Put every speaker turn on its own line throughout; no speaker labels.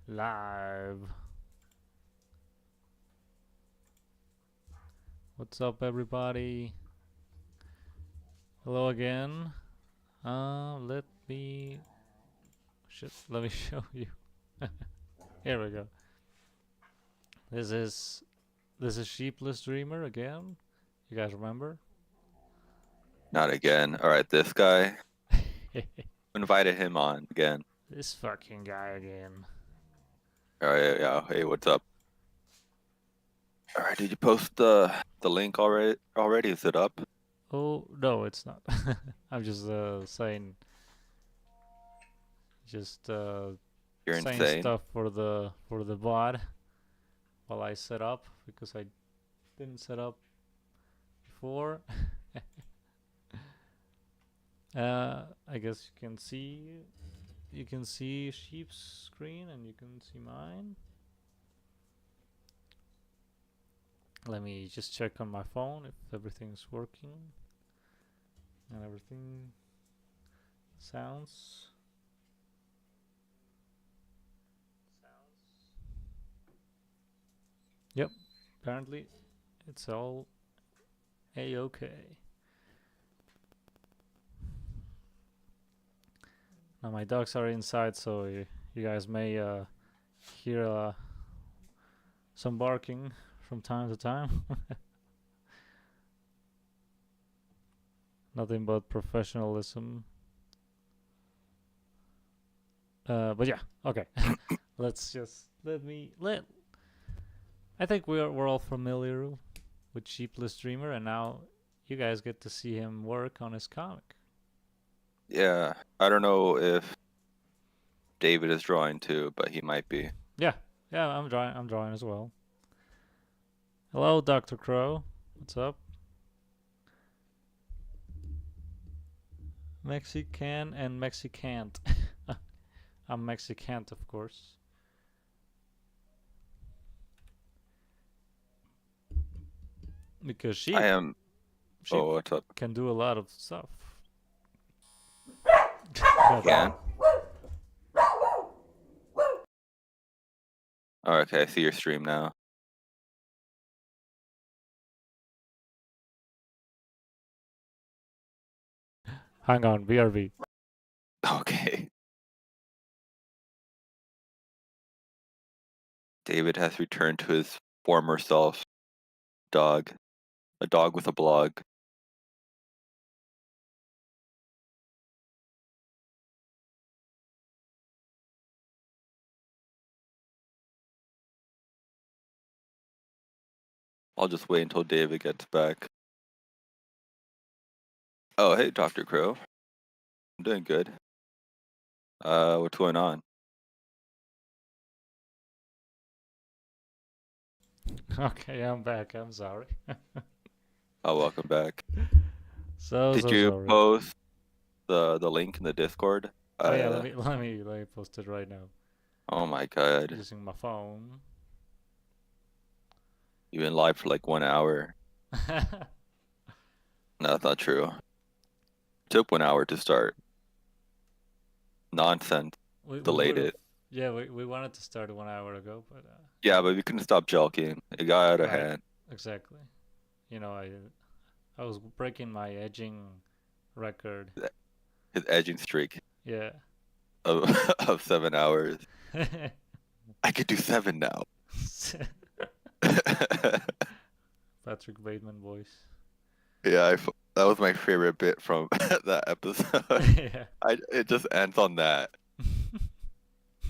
Live. What's up, everybody? Hello again. Let me let me show you. Here we go. This is Sheepless Dreamer again. You guys remember?
Not again. All right, this guy. Invited him on again.
This fucking guy again.
All right, yeah. Hey, what's up? All right, did you post the link already? Already, is it up?
Oh no, it's not. I'm just saying, just
You're
saying
insane.
stuff for the bot while I set up because I didn't set up before. I guess you can see Sheep's screen and you can see mine. Let me just check on my phone if everything's working and everything sounds. Yep, apparently it's all a-okay. Now my dogs are inside, so you guys may hear some barking from time to time. Nothing but professionalism. But yeah, okay. Let's just let. I think we're all familiar with Sheepless Dreamer, and now you guys get to see him work on his comic.
Yeah, I don't know if David is drawing too, but he might be.
Yeah, I'm drawing. I'm drawing as well. Hello, Dr. Crow. What's up? Mexican and Mexicant. I'm Mexicant, of course. Because
I am.
sheep
Oh, what's up?
can do a lot of stuff.
Can. Oh, okay, I see your stream now.
Hang on, BRB.
Okay. David has returned to his former self. Dog. A dog with a blog. I'll just wait until David gets back. Oh, hey, Dr. Crow. I'm doing good. What's going on?
Okay, I'm back. I'm sorry.
Oh, welcome back.
So
Did
so
you
sorry.
post the link in the Discord?
Oh yeah, let me post it right now
Oh my god.
using my phone.
You've been live for like 1 hour. No, that's not true. Took 1 hour to start. Nonsense.
we
Delayed
would have.
it.
Yeah, we wanted to start 1 hour ago, but
Yeah, but we couldn't stop joking. It got out of
right,
hand.
exactly. You know, I was breaking my edging record.
His edging streak
Yeah.
of of 7 hours. I could do 7 now.
Patrick Bateman voice.
Yeah, that was my favorite bit from that episode.
Yeah.
It just ends on that.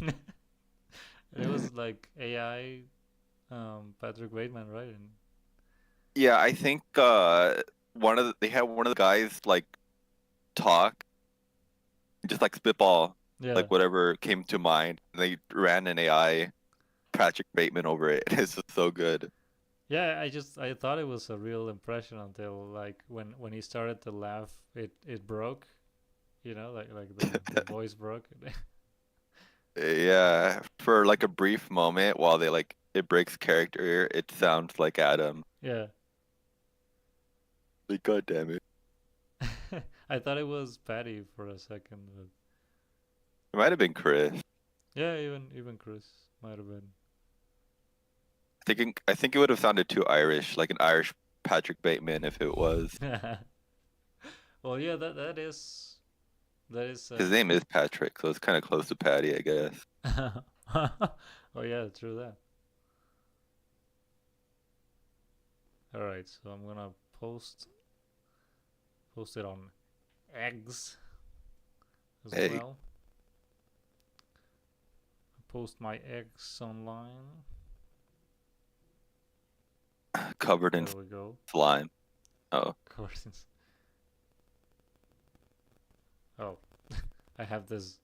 It was like AI Patrick Bateman, right? And
Yeah, I think they had one of the guys like talk, just like spitball,
yeah.
like whatever came to mind. And they ran an AI Patrick Bateman over it. It's just so good.
Yeah, I thought it was a real impression until like when he started to laugh, it broke, you know, like the voice broke.
Yeah, for like a brief moment while they like it breaks character, it sounds like Adam.
Yeah.
Like, God damn it.
I thought it was Patty for a second, but
It might have been Chris.
Yeah, even Chris might have been.
I think it would have sounded too Irish, like an Irish Patrick Bateman if it was.
Well, yeah, that is.
His name is Patrick, so it's kind of close to Patty, I guess.
Oh yeah, true that. All right, so I'm gonna post it on eggs as
Hey,
well. Post my eggs online.
covered in
There we go.
slime. Oh,
Courses. Oh, I have this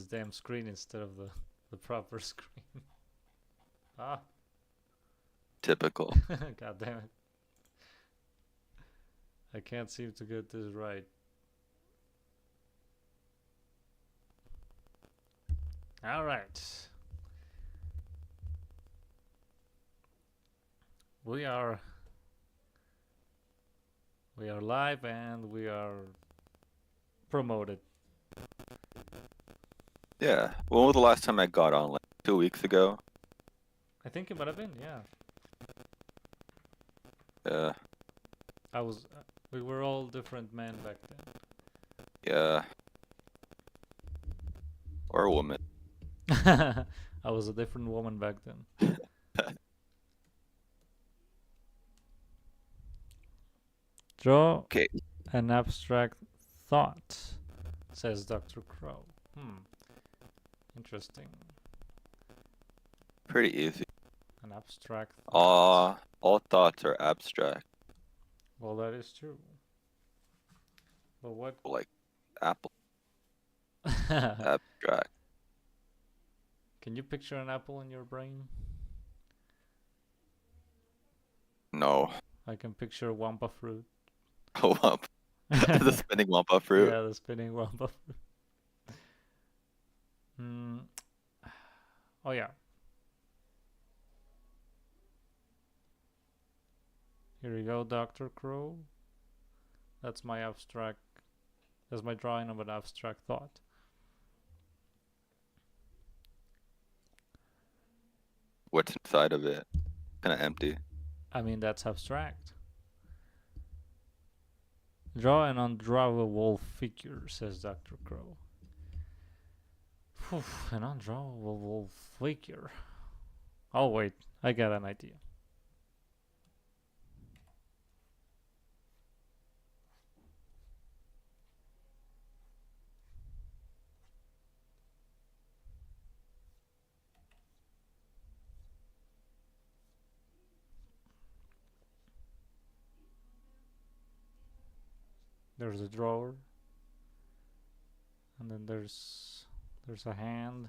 damn screen instead of the proper screen. Ah,
typical.
god damn it! I can't seem to get this right. All right, we are we are live and we are promoted.
Yeah. When was the last time I got on? Like 2 weeks ago?
I think it might have been. Yeah,
Yeah.
I was. We were all different men back
Yeah. Or a woman.
then. I was a different woman back then. Draw
Okay.
an abstract thought, says Dr. Crow. Interesting.
Pretty easy.
An abstract thought.
All thoughts are abstract.
Well, that is true. But what?
Like apple.
Can
Abstract.
you picture an apple in your brain?
No.
I can picture Wampa fruit.
Wampa. The spinning Wampa fruit.
Yeah, the spinning Wampa fruit. Hmm. Oh yeah. Here we go, Dr. Crow. That's my abstract. That's my drawing of an abstract thought.
What's inside of it? Kind of empty.
I mean, that's abstract. Draw an undrawable figure, says Dr. Crow. Phew, an undrawable figure. Oh, wait, I got an idea. There's a drawer, and then there's a hand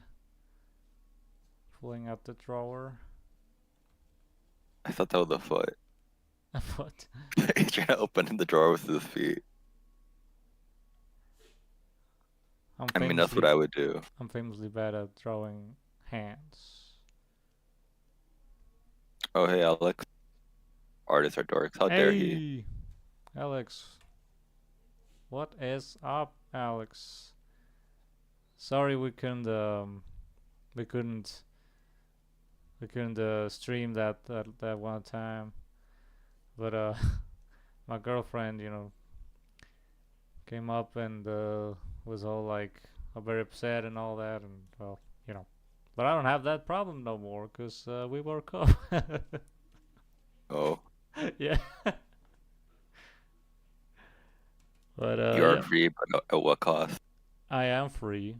pulling out the drawer.
I thought that was a foot.
What?
He's trying to open the drawer with his feet. I mean, that's what I would do.
I'm famously bad at drawing hands.
Oh, hey, Alex. Artists are dorks. How dare he?
Hey, Alex. What is up, Alex? Sorry we couldn't we couldn't stream that one time, but my girlfriend, came up and was all like very upset and all that, and well, but I don't have that problem no more because we woke up.
Oh,
Yeah. But
you are
yeah,
free, but at what cost?
I am free,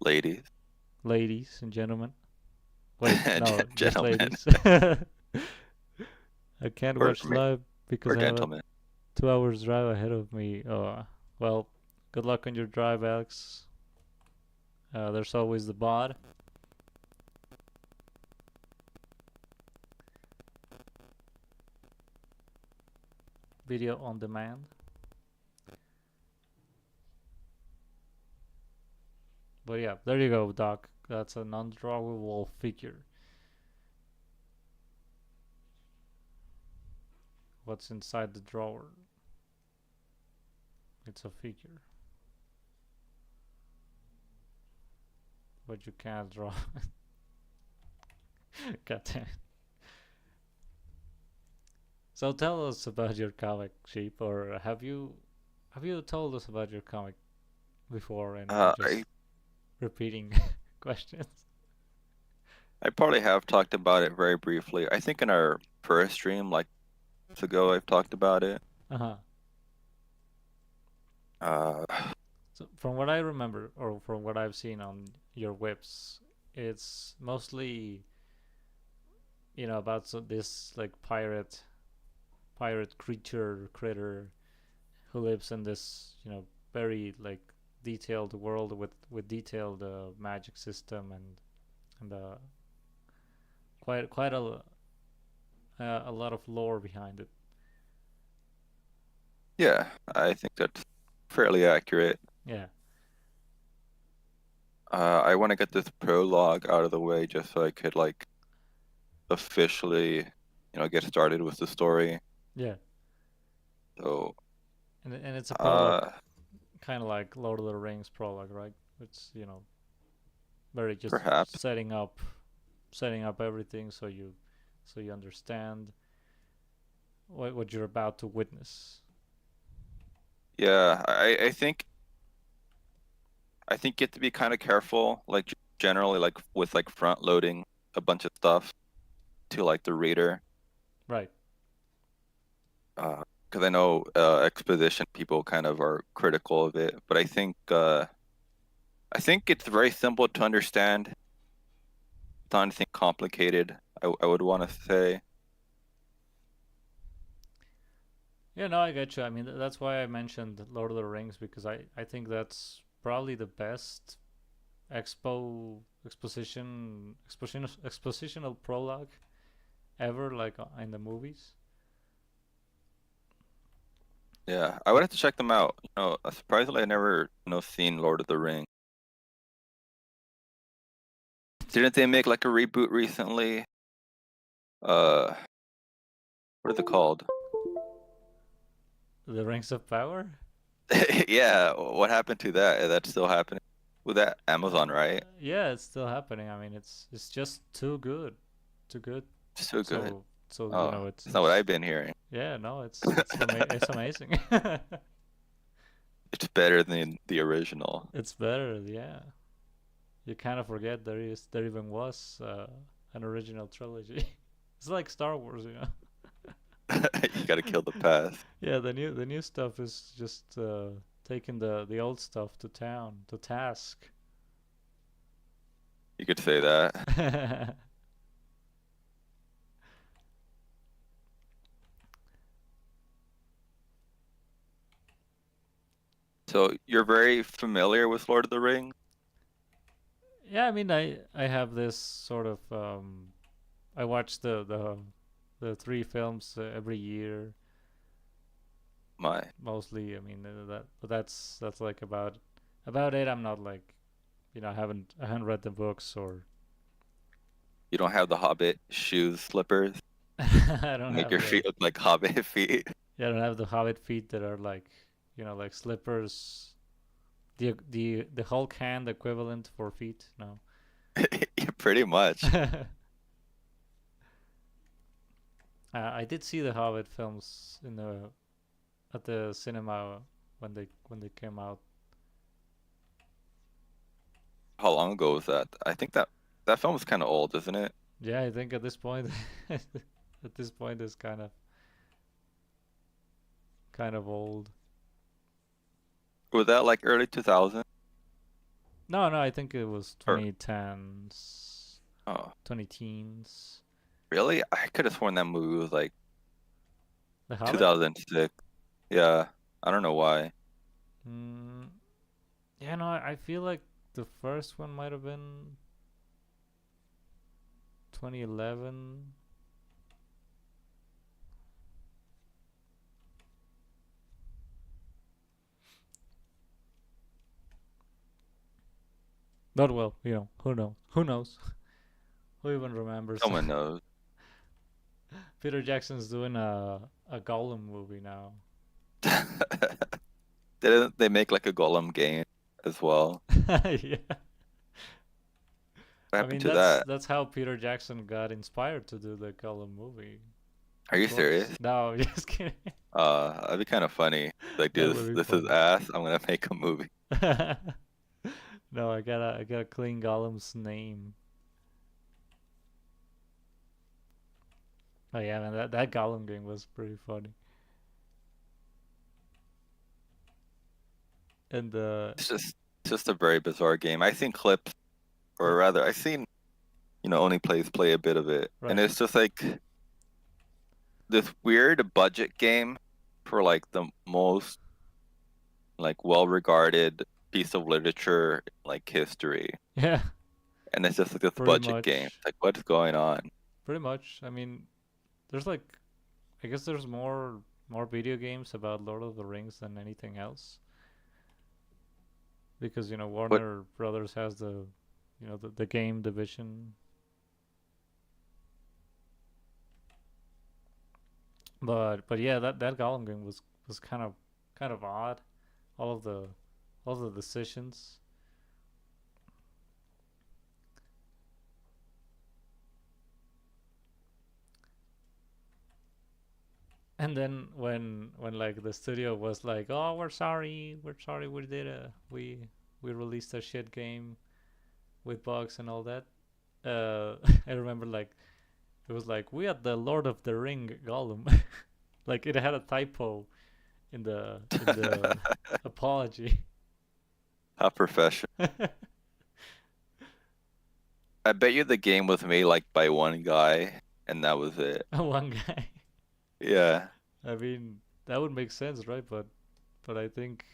Ladies.
ladies and gentlemen. Wait, no, just
Gentlemen.
ladies. I can't
Or,
watch live because
or
I have a
gentlemen.
2 hours drive ahead of me. Well, good luck on your drive, Alex. There's always the bod. Video on demand. But yeah, there you go, Doc. That's an undrawable figure. What's inside the drawer? It's a figure. what you can't draw. God damn. So tell us about your comic, Sheep, or have you told us about your comic before and we're
I
just repeating questions?
I probably have talked about it very briefly. I think in our first stream, like months ago, I've talked about it.
Uh-huh.
Uh,
So from what I remember, or from what I've seen on your whips, it's mostly about this like pirate creature critter who lives in this very like detailed world with detailed magic system and quite a lot of lore behind it.
yeah, I think that's fairly accurate.
Yeah,
I want to get this prologue out of the way just so I could like officially, get started with the story.
yeah,
So,
and it's a prologue,
uh,
kind of like Lord of the Rings prologue, right? It's very just
perhaps,
setting up everything so you understand what you're about to witness.
yeah, I think you have to be kind of careful, like generally, like with like front loading a bunch of stuff to like the reader,
Right.
because I know exposition people kind of are critical of it, but I think it's very simple to understand. It's not anything complicated. I would want to say,
Yeah, no, I get you. I mean, that's why I mentioned Lord of the Rings because I think that's probably the best expositional prologue ever, like in the movies.
yeah, I would have to check them out. Surprisingly, I never seen Lord of the Rings. Didn't they make like a reboot recently? Uh, what is it called?
The Rings of Power.
Yeah, what happened to that? That's still happening with that Amazon, right?
Yeah, it's still happening. I mean, it's just too good, too good.
So good.
So
Oh,
it's
that's not what
it's
I've been hearing.
yeah, no, it's amazing.
It's better than the original.
It's better, yeah. You kind of forget there even was an original trilogy. It's like Star Wars, you know.
You gotta kill the past.
Yeah, the new stuff is just taking the old stuff to task.
You could say that. So you're very familiar with Lord of the Rings?
Yeah, I mean, I have this sort of I watch the three films every year
My,
mostly. I mean, that's like about it. I'm not like I haven't read the books or
you don't have the Hobbit shoes, slippers,
I don't
make
have
your
the
feet look like Hobbit feet.
yeah, I don't have the hobbit feet that are like like slippers. The Hulk hand equivalent for feet. No.
Yeah, pretty much.
I did see the Hobbit films at the cinema when they came out.
How long ago was that? I think that film is kind of old, isn't it?
Yeah, I think at this point, at this point is kind of old.
Was that like early 2000?
No, no, I think it was
Or
2010s,
oh,
20 teens.
really? I could have sworn that movie was like
The Hobbit?
2006. Yeah, I don't know why.
Mm, yeah, no, I feel like the first one might have been 2011. Not well, who knows? Who knows? Who even remembers?
Someone knows.
Peter Jackson's doing a Gollum movie now.
Didn't they make like a Golem game as well?
Yeah.
What
I
happened
mean,
to that?
that's how Peter Jackson got inspired to do the Gollum movie.
Are
Of
you serious?
course. No, just kidding.
That'd be kind of funny. Like,
That
dude,
would be
this is
funny.
ass. I'm gonna make a movie.
No, I gotta clean Gollum's name. Oh yeah, man, that Gollum game was pretty funny. And
It's just a very bizarre game. I seen clips, or rather, I seen only plays play a bit of it, and
right.
it's just like this weird budget game for like the most like well-regarded piece of literature in, like history,
Yeah,
and it's just like this
pretty
budget game.
much.
It's like, what's going on?
Pretty much. I mean, there's like I guess there's more video games about Lord of the Rings than anything else because
What
Warner Brothers has the game division. But yeah, that Gollum game was kind of odd. All of the all of the decisions. And then when like the studio was like, "Oh, we're sorry, we released a shit game with bugs and all that." I remember like it was like we had the Lord of the Ring Gollum, like it had a typo in the apology.
how professional? I bet you the game was made like by one guy, and that was it.
One guy.
Yeah.
I mean, that would make sense, right? But I think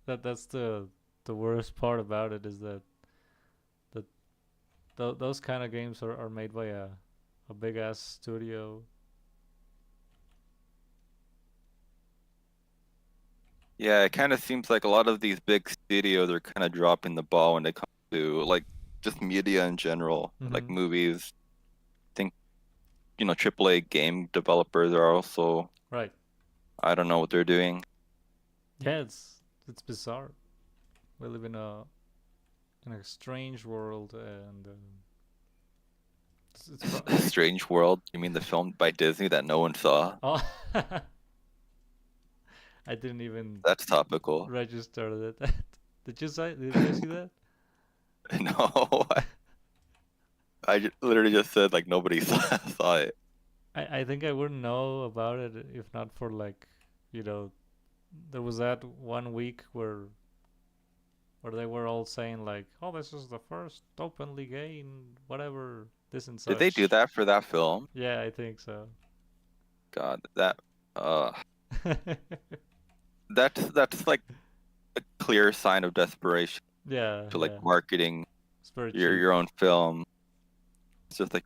that's the worst part about it is that those kind of games are made by a big ass studio.
Yeah, it kind of seems like a lot of these big studios are kind of dropping the ball when it comes to like just media in general, like
Mm-hmm.
movies. I think, AAA game developers are also,
Right.
I don't know what they're doing.
Yeah, it's bizarre. We live in a strange world, and it's
Strange World, you mean the film by Disney that no one saw?
oh, I didn't even
That's topical.
register that. Did you see that?
No, literally just said like nobody saw it.
I think I wouldn't know about it if not for like, you know, there was that one week where they were all saying like, "Oh, this is the first openly gay and whatever this and
Did they do
such."
that for that film?
Yeah, I think so.
God, uh, that's like a clear sign of desperation
Yeah,
to like
yeah.
marketing
It's very
your
cheap.
your own film. It's just like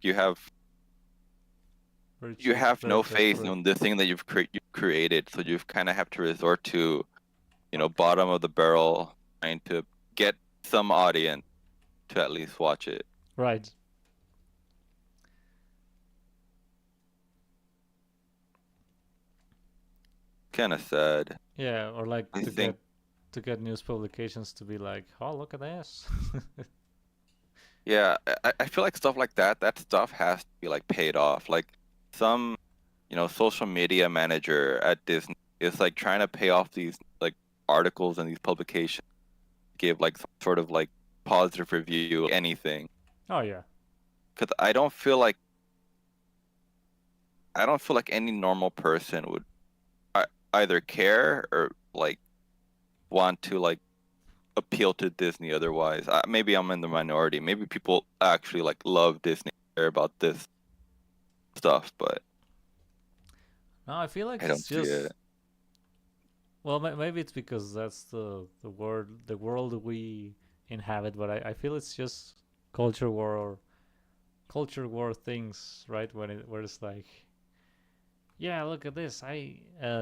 Very
you
cheap,
have
very
no faith
desperate.
in the thing that you've created, so you kind of have to resort to, bottom of the barrel, trying to get some audience to at least watch it.
Right.
Kind of sad.
Yeah, or like
I
to
think,
get news publications to be like, "Oh, look at this."
yeah, I feel like stuff like that stuff has to be like paid off. Like some, social media manager at Disney is like trying to pay off these like articles and these publications, give like some sort of like positive review, anything.
Oh yeah.
Because I don't feel like any normal person would either care or like want to like appeal to Disney otherwise. Maybe I'm in the minority. Maybe people actually like love Disney, care about this stuff, but
No, I feel like
I don't
it's
see
just
it.
well, maybe it's because that's the world we inhabit, but I feel it's just culture war culture war things, right? Where it's like, yeah, look at this.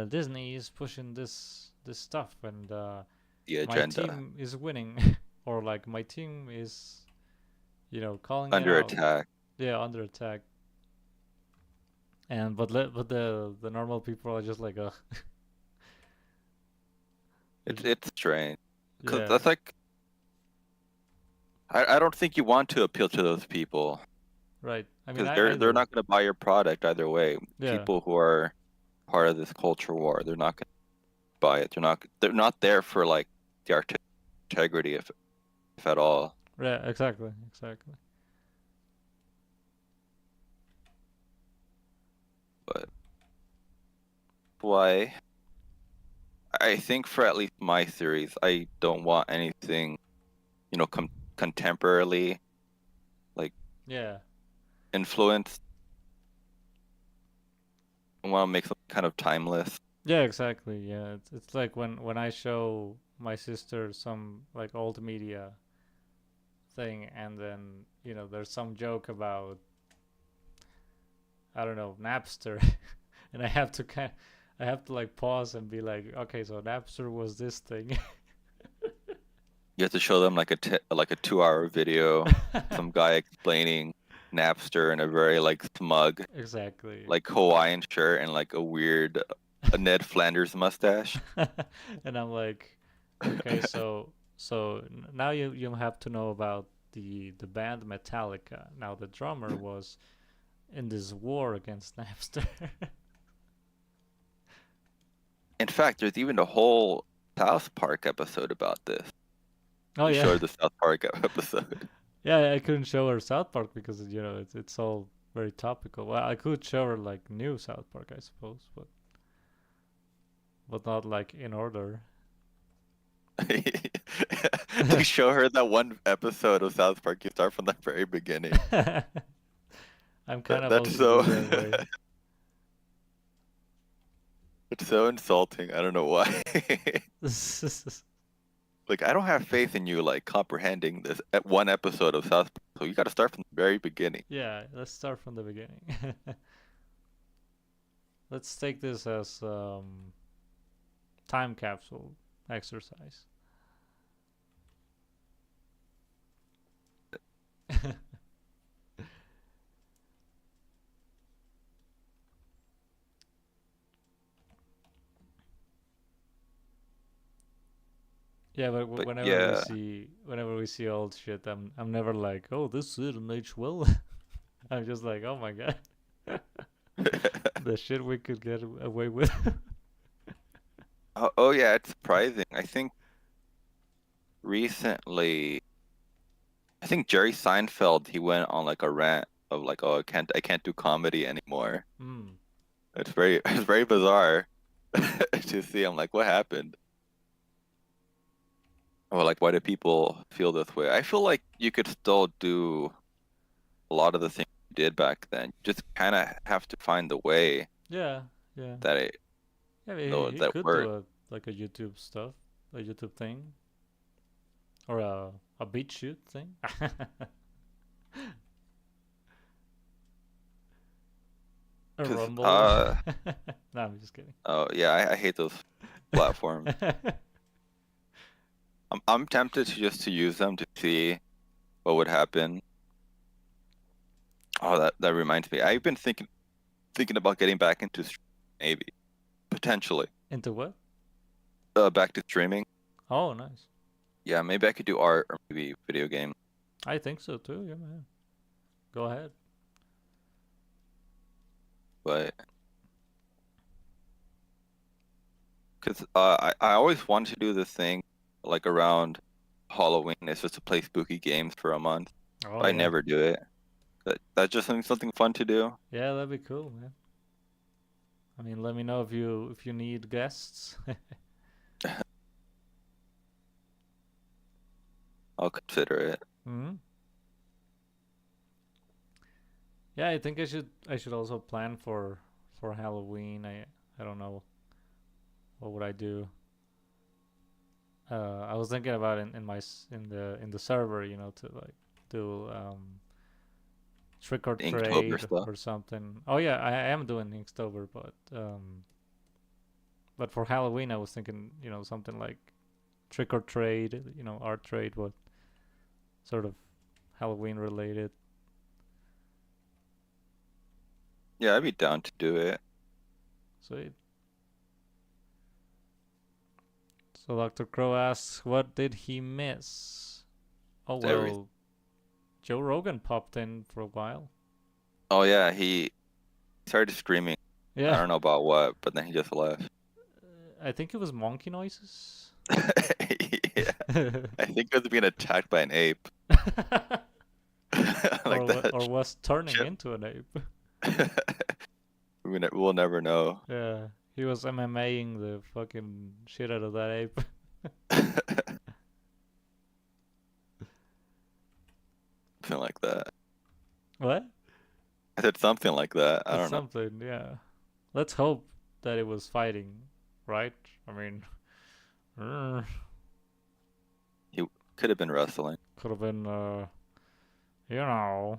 Disney is pushing this stuff, and
The
my
agenda
team is winning, or like my team is, calling it
under
out.
attack.
Yeah, under attack. And but the normal people are just like, ugh.
It's strange because
Yeah,
that's like I don't think you want to appeal to those people
Right. I mean,
because
I
they're
either.
not going to buy your product either way.
Yeah.
People who are part of this culture war, they're not going to buy it. They're not there for like the artistic integrity if at all.
Yeah. Exactly. Exactly.
But why? I think for at least my series, I don't want anything, contemporarily like
Yeah.
influenced. I want to make something kind of timeless.
Yeah. Exactly. Yeah. It's like when I show my sister some like old media thing, and then there's some joke about, I don't know, Napster, and I have to like pause and be like, okay, so Napster was this thing.
You have to show them like a 2-hour video, some guy explaining Napster in a very like smug,
Exactly.
like Hawaiian shirt and like a Ned Flanders mustache.
And I'm like, okay, so now you have to know about the band Metallica. Now the drummer was in this war against Napster.
In fact, there's even a whole South Park episode about this.
Oh
You
yeah.
showed the South Park episode.
Yeah, I couldn't show her South Park because it's all very topical. Well, I could show her like new South Park, I suppose, but not like in order.
To show her that one episode of South Park, you start from the very beginning.
I'm kind of
That's
OCD
so
that way.
it's so insulting. I don't know why. Like I don't have faith in you like comprehending this at one episode of South Park. So you got to start from the very beginning.
Yeah, let's start from the beginning. Let's take this as time capsule exercise. Yeah, but
But
whenever
yeah,
we see old shit, I'm never like, oh, this didn't age well. I'm just like, oh my god, the shit we could get away with.
oh yeah, it's surprising. I think recently, I think Jerry Seinfeld he went on like a rant of like, oh, I can't do comedy anymore.
Mm.
It's very bizarre to see. I'm like, what happened? Or like, why do people feel this way? I feel like you could still do a lot of the things you did back then. You just kind of have to find the way
Yeah, yeah,
that it,
yeah. He
that
could
works.
do a YouTube stuff, a YouTube thing, or a beat shoot thing. A
Cause
rumble. No, I'm just kidding.
oh yeah, I hate those platforms. I'm tempted to use them to see what would happen. Oh, that reminds me. I've been thinking about getting back into maybe potentially
Into what?
back to streaming.
Oh, nice.
Yeah, maybe I could do art or maybe video game.
I think so too. Yeah, man. Go ahead.
But because I always wanted to do this thing like around Halloween. It's just to play spooky games for a month.
Oh
But I
yeah.
never do it. That's just something fun to do.
Yeah, that'd be cool, man. I mean, let me know if you need guests.
I'll consider it.
Hmm. Yeah, I think I should also plan for Halloween. I don't know what would I do. I was thinking about in my in the server, to like do trick or
Inktober
trade
stuff.
or something. Oh yeah, I am doing Inktober, but for Halloween I was thinking, something like trick or trade, art trade, but sort of Halloween related.
Yeah, I'd be down to do it.
So Dr. Crow asks, what did he miss? Oh well,
Everything.
Joe Rogan popped in for a while.
Oh yeah, he started screaming. I
Yeah.
don't know about what, but then he just left.
I think it was monkey noises.
Yeah, I think it was being attacked by an ape. Like
or
that.
was turning
Chip.
into an ape.
We'll never know.
Yeah, he was MMAing the fucking shit out of that ape.
Something like that.
What?
I said something like that. I
It's
don't know.
something, yeah. Let's hope that it was fighting, right? I mean,
Could have been wrestling.
could have been, you know,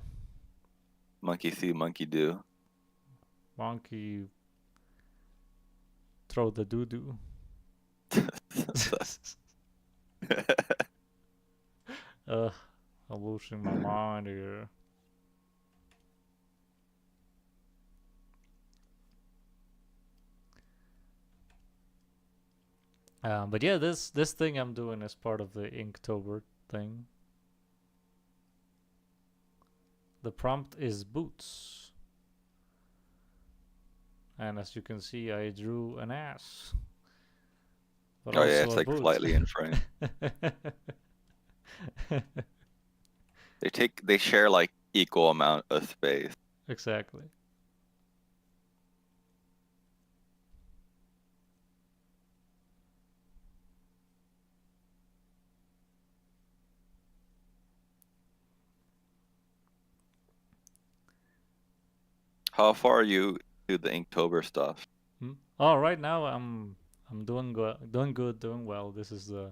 Monkey see, monkey do.
monkey throw the doo doo. I'm losing my mind here. But yeah, this thing I'm doing is part of the Inktober thing. The prompt is boots. And as you can see, I drew an ass. But
Oh
also
yeah, it's
a
like
boot.
slightly in frame. They share like equal amount of space.
Exactly.
How far are you to the Inktober stuff?
Oh, right now I'm doing good, doing well. This is the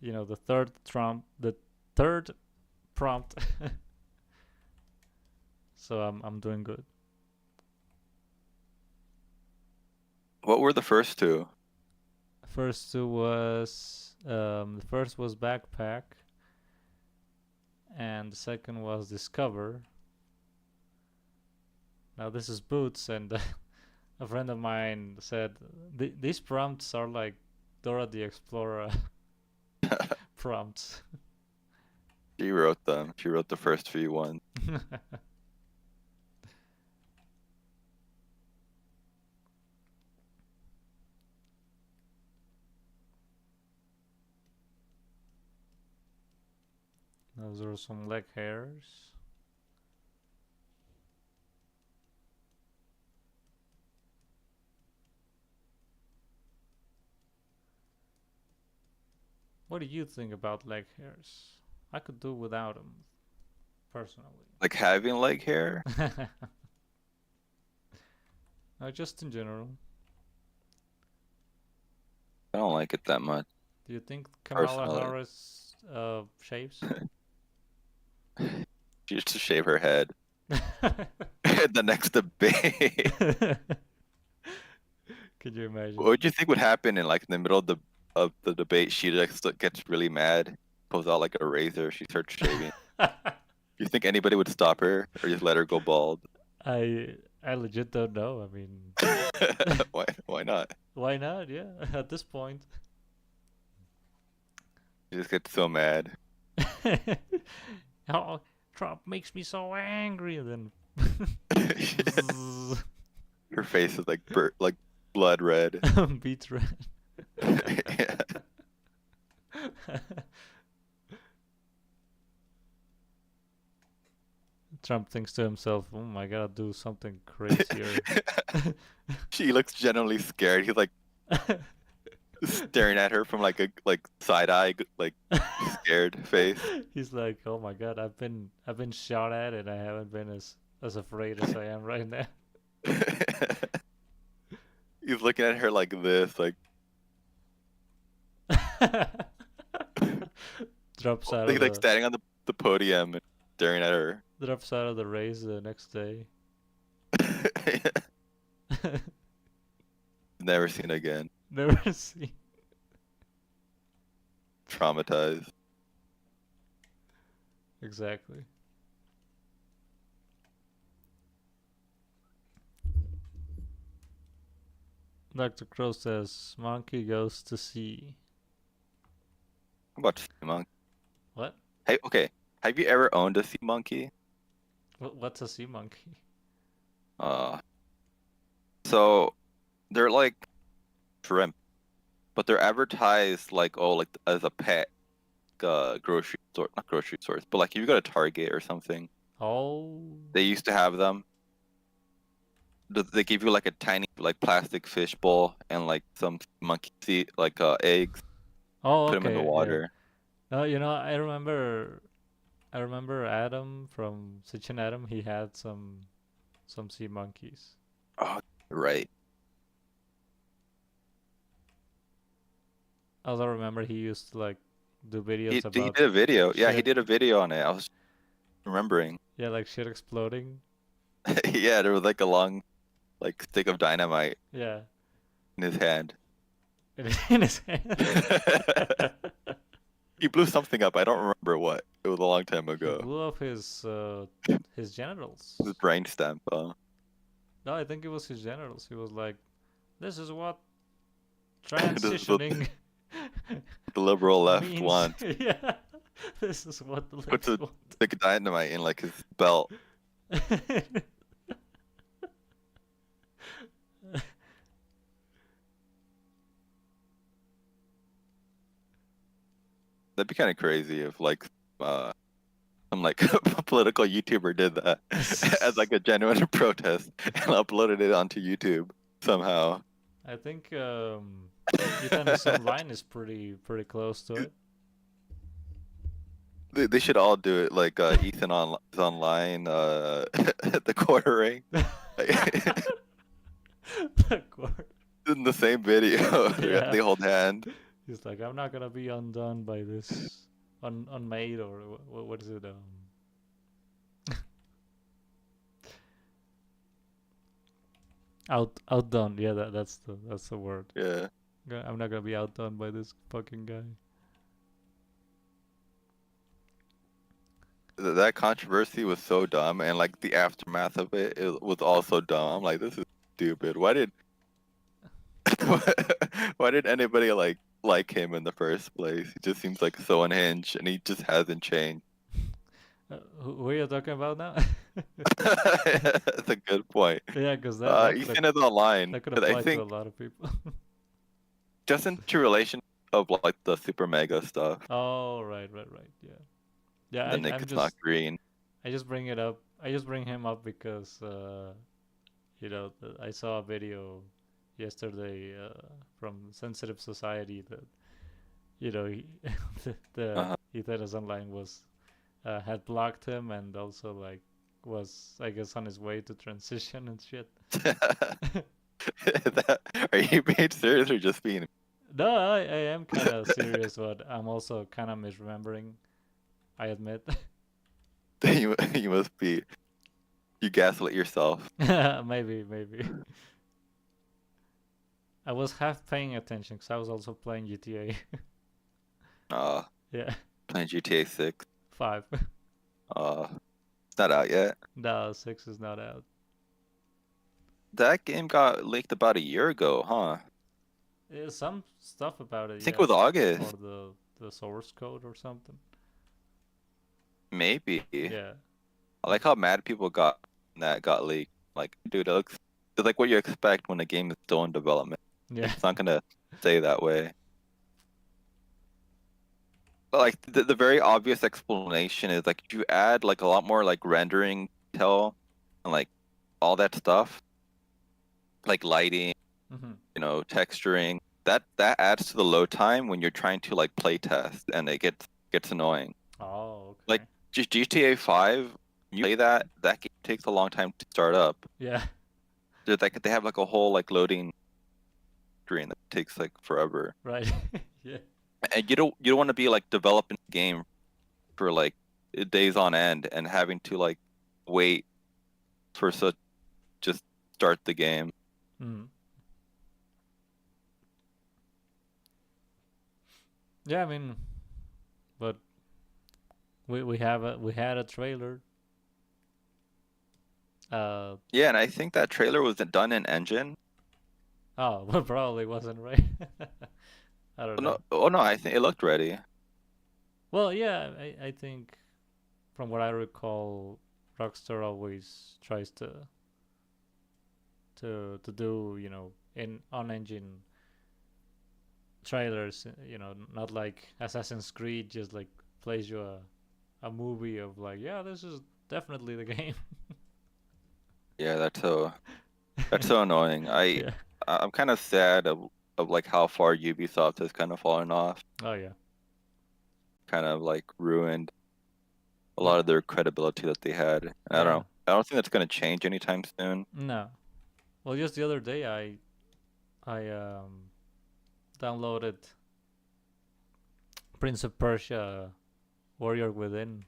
the third prompt. So I'm doing good.
What were the first two?
First two was the first was backpack, and the second was discover. Now this is boots, and a friend of mine said these prompts are like Dora the Explorer prompts.
She wrote them. She wrote the first few ones.
Those are some leg hairs. What do you think about leg hairs? I could do without them, personally.
Like having leg hair?
No, just in general.
I don't like it that much.
Do you think Kamala
Personally.
Harris shaves?
She used to shave her head. The next debate.
Could you imagine?
What would you think would happen in like in the middle of the debate? She just gets really mad, pulls out like a razor, she starts shaving. Do you think anybody would stop her or just let her go bald?
I legit don't know. I mean,
Why not?
why not? Yeah, at this point.
She just gets so mad.
Oh, Trump makes me so angry, and
Her face is like like blood red.
then beats red.
Yeah.
Trump thinks to himself, "Oh my God, do something crazier."
She looks genuinely scared. He's like staring at her from like a side eye, like scared face.
He's like, "Oh my God, I've been shot at, and I haven't been as afraid as I am right now."
He's looking at her like this, like
Drops out
he's
of
like
the
standing on the podium and staring at her.
drops out of the race the next day.
Never seen again.
Never seen.
Traumatized.
Exactly. Dr. Crow says, "Monkey goes to sea."
How about Monk?
What?
Hey, okay. Have you ever owned a sea monkey?
What's a sea monkey?
Uh, so they're like shrimp, but they're advertised like like as a pet, grocery store, not grocery stores, but like if you go to Target or something,
Oh.
they used to have them. They give you like a tiny like plastic fish bowl and like some monkey seed like eggs.
Oh,
Put them in the
okay, yeah.
water.
No, I remember Adam from Sitchin Adam. He had some sea monkeys.
Oh, right.
I also remember he used to like do
He
videos
he
about
did a video. Yeah, he
shit.
did a video on it. I was remembering.
Yeah, like shit exploding.
Yeah, there was like a long like stick of dynamite
Yeah,
in his hand.
in his hand.
He blew something up. I don't remember what. It was a long time
He
ago.
blew up his
His
genitals.
brain stem.
No, I think it was his genitals. He was like, "This is what
This is what
transitioning
the liberal left
means."
wants.
Yeah, this is what the
Puts
left
a stick of dynamite in like his belt.
want.
That'd be kind of crazy if like some like political YouTuber did that as like a genuine protest and uploaded it onto YouTube somehow.
I think Ethan is online is pretty close to it.
They should all do it like Ethan is online at the quartering
The court.
in the same video.
Yeah.
They hold hand.
He's like, I'm not gonna be undone by this unmade or what is it? Outdone. Yeah, that's the word.
Yeah.
I'm not gonna be outdone by this fucking guy.
That controversy was so dumb, and like the aftermath of it was also dumb. I'm like, this is stupid. Why did why did anybody like him in the first place? He just seems like so unhinged, and he just hasn't changed.
Who are you talking about now?
That's a good point.
Yeah, because that
Ethan is online.
could
'Cause I
apply to a
think
lot of people.
just into relation of like the super mega stuff,
Oh, right. Yeah. Yeah,
the Nick is not green.
I just bring it up. I just bring him up because I saw a video yesterday from Sensitive Society that he, the
Uh-huh.
Ethan is online was had blocked him and also like was I guess on his way to transition and shit.
Are you being serious or just being?
No, I am kind of serious, but I'm also kind of misremembering. I admit.
You must be. You gaslit yourself.
Maybe. I was half paying attention because I was also playing GTA.
Uh,
Yeah,
playing GTA 6.
5.
It's not out yet.
No, 6 is not out.
That game got leaked about a year ago, huh?
There's some stuff about it,
I think
yeah.
it was August.
Or the source code or something.
Maybe.
Yeah.
I like how mad people got when that got leaked. Like, dude, it's like what you expect when a game is still in development.
Yeah.
It's not gonna stay that way. But like the very obvious explanation is like if you add like a lot more like rendering detail and like all that stuff, like lighting,
Hmm.
texturing, that adds to the load time when you're trying to like play test and it gets annoying.
Oh, okay.
Like just GTA 5, you play that game takes a long time to start up.
Yeah.
They have like a whole like loading screen that takes like forever.
Right. Yeah.
And you don't want to be like developing a game for like days on end and having to like wait for such just start the game.
Mm. Yeah, I mean, but we had a trailer.
Yeah, and I think that trailer was done in engine.
Oh, well, probably wasn't right. I don't know.
No, oh no, I think it looked ready.
Well, yeah, I think from what I recall, Rockstar always tries to do, you know, in on engine trailers, you know, not like Assassin's Creed just like plays you a movie of like, yeah, this is definitely the game.
Yeah, that's so annoying.
Yeah.
I'm kind of sad of like how far Ubisoft has kind of fallen off,
Oh yeah.
kind of like ruined a
But
lot of their credibility that they had. And
yeah.
I don't think that's gonna change anytime soon.
No. Well, just the other day I downloaded Prince of Persia Warrior Within.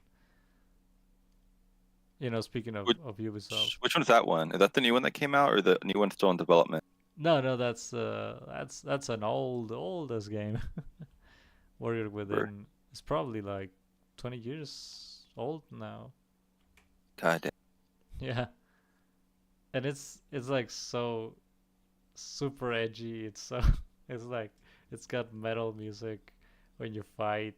You know, speaking of Ubisoft.
Which one's that one? Is that the new one that came out, or the new one still in development?
No, no, that's an oldest game. Warrior
Or
Within is probably like 20 years old now.
God damn.
Yeah, and it's like so super edgy. It's so it's like it's got metal music when you fight.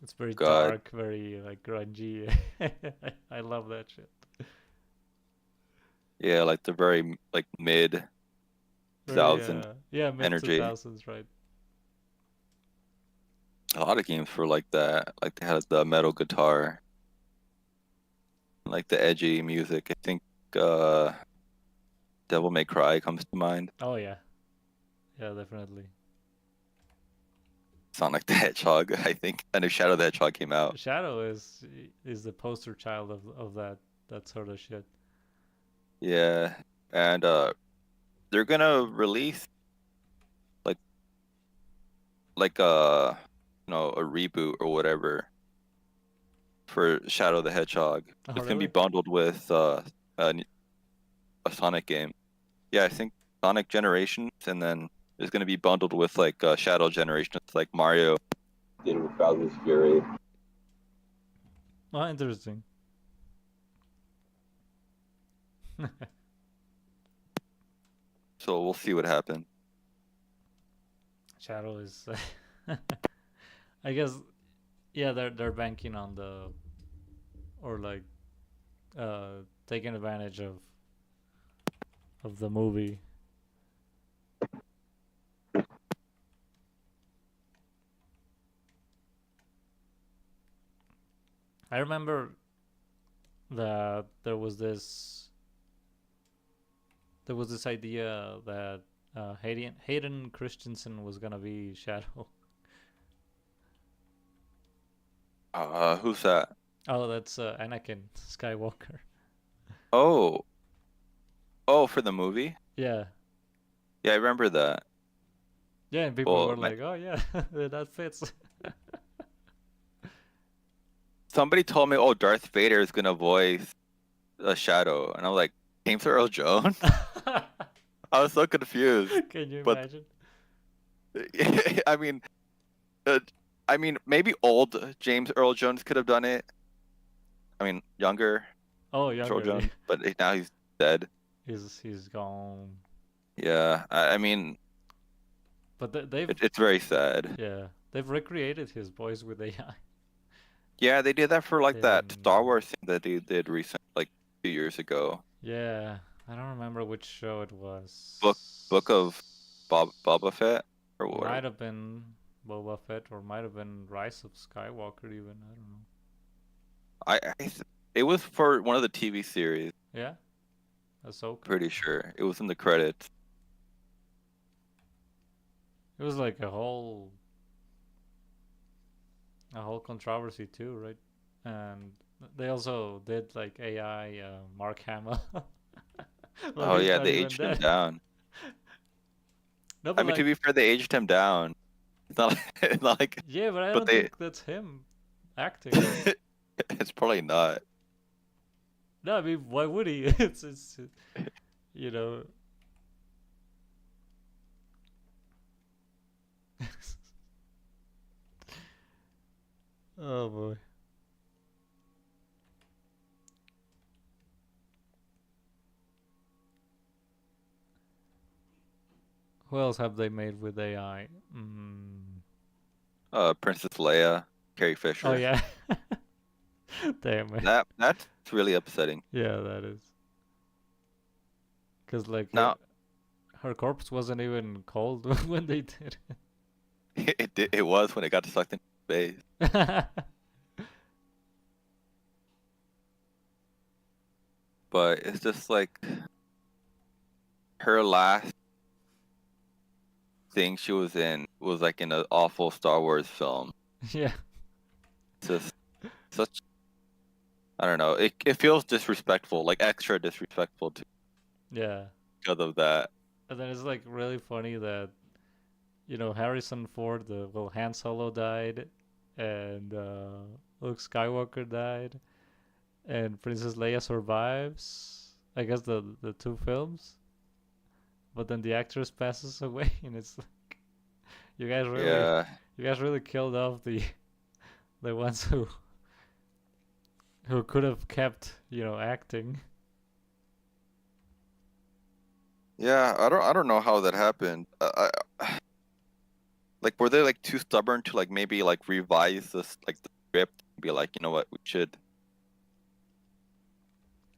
It's very
God.
dark, very like grungy. I love that shit.
Yeah, like the very like mid
Very
2000
yeah, mid two
energy.
thousands, right?
A lot of games were like that. Like they had the metal guitar, like the edgy music. I think uh Devil May Cry comes to mind.
Oh yeah, yeah, definitely.
Sonic the Hedgehog, I think. I know Shadow the Hedgehog came out.
Shadow is the poster child of that sort of shit.
Yeah. And they're gonna release like like you know, a reboot or whatever for Shadow the Hedgehog.
Oh
It's gonna be
really?
bundled with a Sonic game. Yeah, I think Sonic Generations, and then it's gonna be bundled with like Shadow Generations, like Mario did with Bowser's Fury.
Oh, interesting.
So we'll see what happens.
Shadow is, I guess, yeah, they're banking on the or like taking advantage of the movie. I remember that there was this idea that Hayden Christensen was gonna be Shadow.
Who's that?
Oh, that's Anakin Skywalker.
Oh, oh, for the movie?
Yeah,
Yeah, I remember that.
yeah, and people
Well,
were like, "Oh yeah, that fits."
somebody told me, oh, Darth Vader is gonna voice a Shadow, and I'm like, James Earl Jones? I was so confused.
Can you
But
imagine?
I mean, uh, maybe old James Earl Jones could have done it. I mean, younger
Oh,
James Earl
younger.
Jones, but now he's dead.
He's gone.
Yeah, I mean,
But they've
it's very sad.
yeah they've recreated his voice with AI.
Yeah, they did that for like that Star
In
Wars thing that they did recent, like 2 years ago.
yeah, I don't remember which show it
Book Book of
was.
Boba Fett or what?
Might have been Boba Fett, or might have been Rise of Skywalker. Even I don't know.
It was for one of the TV series.
Yeah, Ahsoka.
Pretty sure it was in the credits.
It was like a whole controversy too, right? And they also did like AI Mark Hamill. Well,
Oh
he's
yeah,
not
they
even
aged him
dead.
down.
No,
I
but
mean, to
like,
be fair, they aged him down. It's not it's not like,
yeah, but I
but
don't
they.
think that's him acting.
It's probably not.
No, I mean, why would he? It's you know. Oh boy. Who else have they made with AI?
Princess Leia, Carrie
Oh
Fisher.
yeah. Damn it.
That's really upsetting.
Yeah, that is. Cause like
Now
her corpse wasn't even cold when they did
it was when it got sucked into space.
it.
But it's just like her last thing she was in was like in an awful Star Wars film.
Yeah.
It's just such, I don't know. It feels disrespectful, like extra disrespectful to
Yeah.
because of that.
And then it's like really funny that Harrison Ford, Han Solo died, and Luke Skywalker died, and Princess Leia survives. I guess the two films, but then the actress passes away, and it's like you guys really
Yeah,
you guys really killed off the ones who could have kept acting.
yeah. I don't know how that happened. Like were they like too stubborn to like maybe like revise this like the script and be like, you know what, we should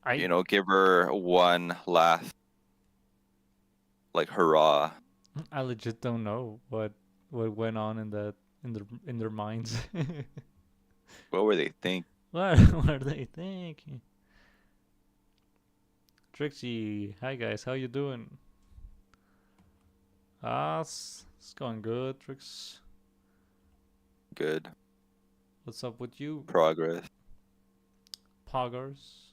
I
give her one last like hurrah.
I legit don't know what went on in their minds.
What were they thinking?
What are they thinking? Trixie, hi guys, how you doing? It's going good, Trix.
Good
What's up with you,
progress.
poggers?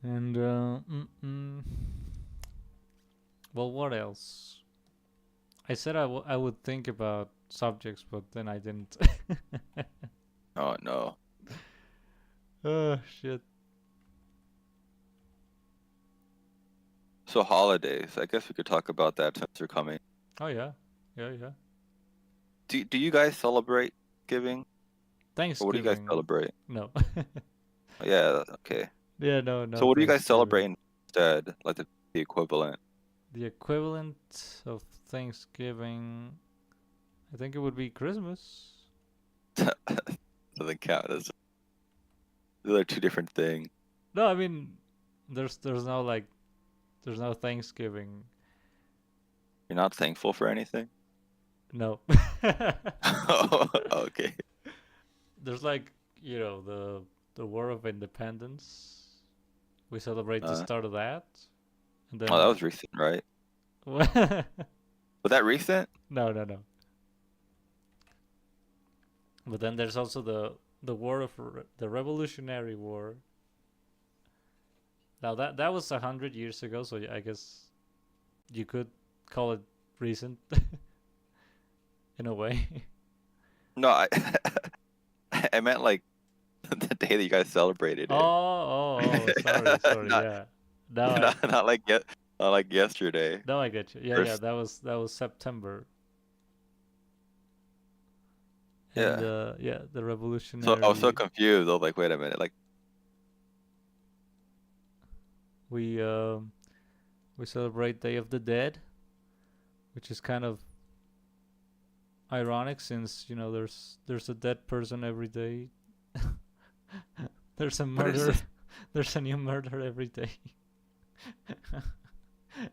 And well, what else? I said I would think about subjects, but then I didn't.
Oh no.
Oh shit.
So holidays. I guess we could talk about that since they're coming.
Oh yeah, yeah.
Do you guys celebrate giving? Or what do you guys
Thanksgiving.
celebrate?
No.
Yeah, okay.
Yeah,
So
no
what do you guys
Thanksgiving.
celebrate instead? Like the equivalent?
The equivalent of Thanksgiving, I think it would be Christmas.
Doesn't count as those are two different things.
No, I mean, there's no there's no Thanksgiving.
You're not thankful for anything?
No.
Oh, okay.
There's the War of Independence. We celebrate the
Uh,
start of that, and
oh, that
then
was recent, right?
no,
Was that recent?
no. But then there's also the War of the Revolutionary War. Now that was 100 years ago, so I guess you could call it recent in a way.
No, I I meant like the day that you guys celebrated it.
Sorry.
Not
Yeah. Now I
not like not like yesterday.
now I get you. Yeah.
First,
That was September, and
yeah.
yeah, the
So I was so
Revolutionary.
confused. I was like, wait a minute, like
We we celebrate Day of the Dead, which is kind of ironic since there's a dead person every day. There's a
what is
murder.
this?
There's a new murder every day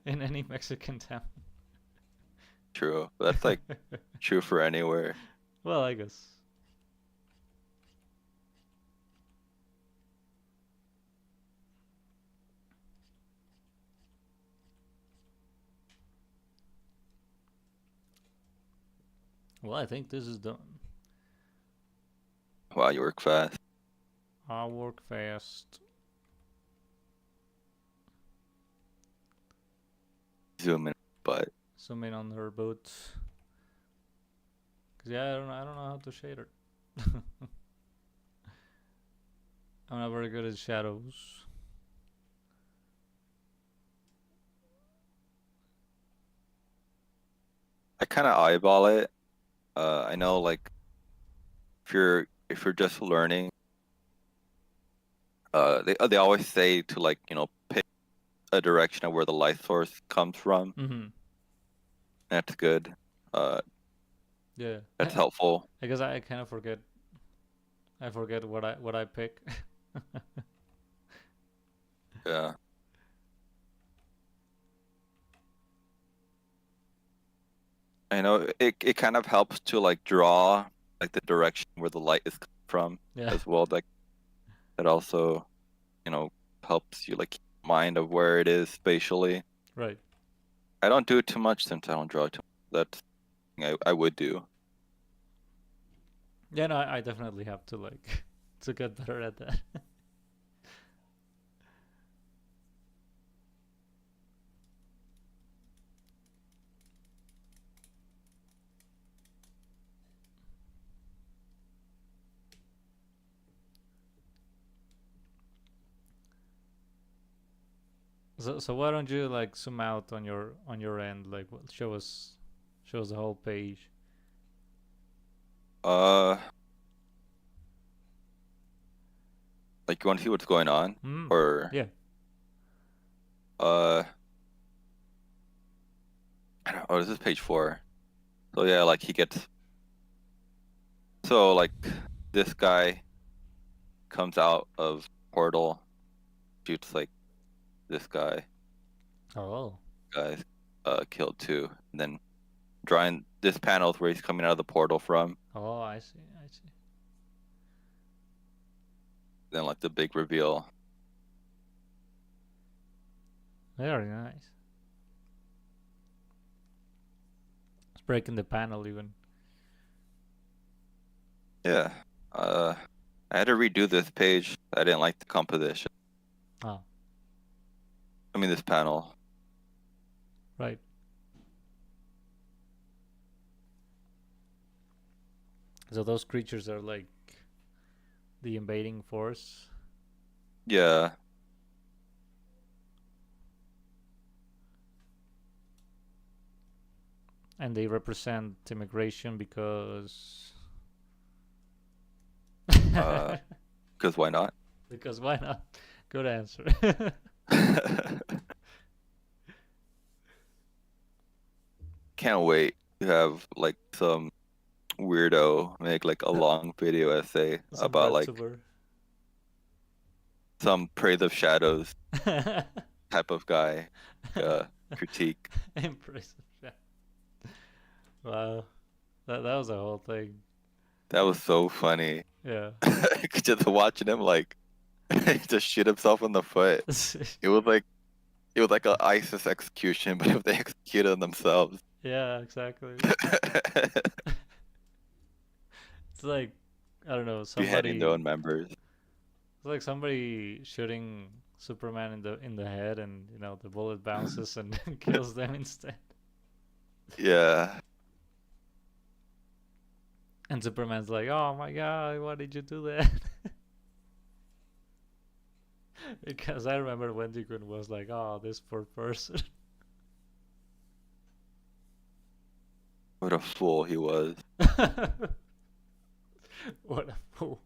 in any Mexican town.
True. That's like true for anywhere.
Well, I guess. Well, I think this is done.
Wow, you work fast.
I work fast.
Zoom in, but
Zoom in on her boot. Cause yeah, I don't know how to shade her. I'm not very good at shadows.
I kind of eyeball it. I know like if you're just learning, they always say to like pick a direction of where the light source comes from.
Mm-hmm.
That's good. Uh,
Yeah.
that's helpful.
I guess I kind of forget. I forget what I pick.
Yeah. I know it kind of helps to like draw like the direction where the light is coming from
Yeah.
as well. Like that also, helps you like keep mind of where it is spatially.
Right.
I don't do it too much since I don't draw too much. That's something I would do.
Yeah. No, I definitely have to like to get better at that. So why don't you like zoom out on your end, like show us the whole page.
Uh, like you want to see what's going on,
Hmm.
or
Yeah.
uh, I don't. Oh, this is page 4. So yeah, like he gets. So like this guy comes out of portal, shoots like this guy.
Oh.
Guys, killed too, and then drawing this panel is where he's coming out of the portal from.
Oh, I see. I see.
Then like the big reveal.
Very nice. It's breaking the panel even.
Yeah. I had to redo this page. I didn't like the composition.
Oh,
I mean this panel.
right. So those creatures are like the invading force.
Yeah.
And they represent immigration because
Because why not?
because why not? Good answer.
Can't wait to have like some weirdo make like a long video essay
Some
about
red
like
tuber.
some Praise of Shadows type of guy critique.
Impressive. Yeah. Wow. That was a whole thing.
That was so funny.
Yeah.
Just watching him like just shoot himself in the foot. It was like an ISIS execution, but if they executed themselves.
Yeah, exactly. It's like I don't know,
Beheading their
somebody
own members.
it's like somebody shooting Superman in the head and the bullet bounces and kills them instead.
Yeah.
And Superman's like, "Oh my god, why did you do that?" Because I remember Wendigoon was like, "Oh, this poor person."
What a fool he was.
What a fool.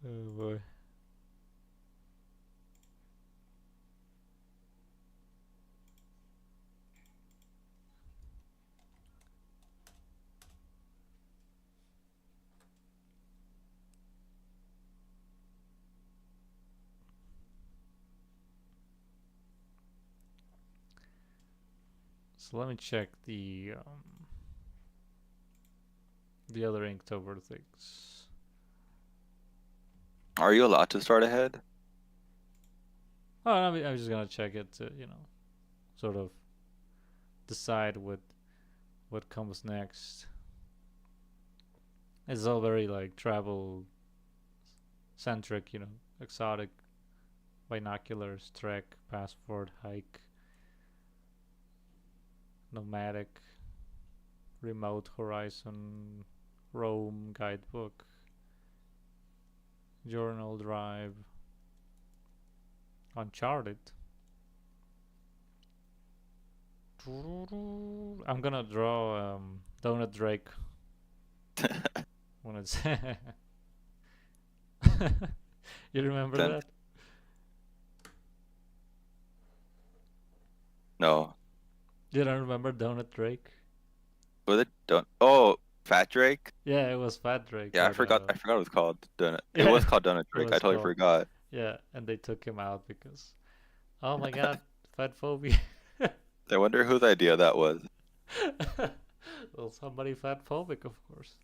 Oh boy. So let me check the other Inktober things.
Are you allowed to start ahead?
Oh, I'm just gonna check it to sort of decide what comes next. It's all very like travel centric, exotic, binoculars, trek, passport, hike, nomadic, remote horizon, Rome guidebook, journal drive, Uncharted. I'm gonna draw Donut Drake when it's. You remember
Then
that?
no,
You don't remember Donut Drake?
was it Don't? Oh, Fat Drake.
Yeah, it was Fat Drake,
Yeah, I
but
forgot. I forgot it was called Donut. It
yeah,
was called Donut
it
Drake. I
was
totally
called.
forgot.
Yeah, and they took him out because, oh my god, fat phobia.
I wonder whose idea that was.
Well, somebody fat phobic, of course.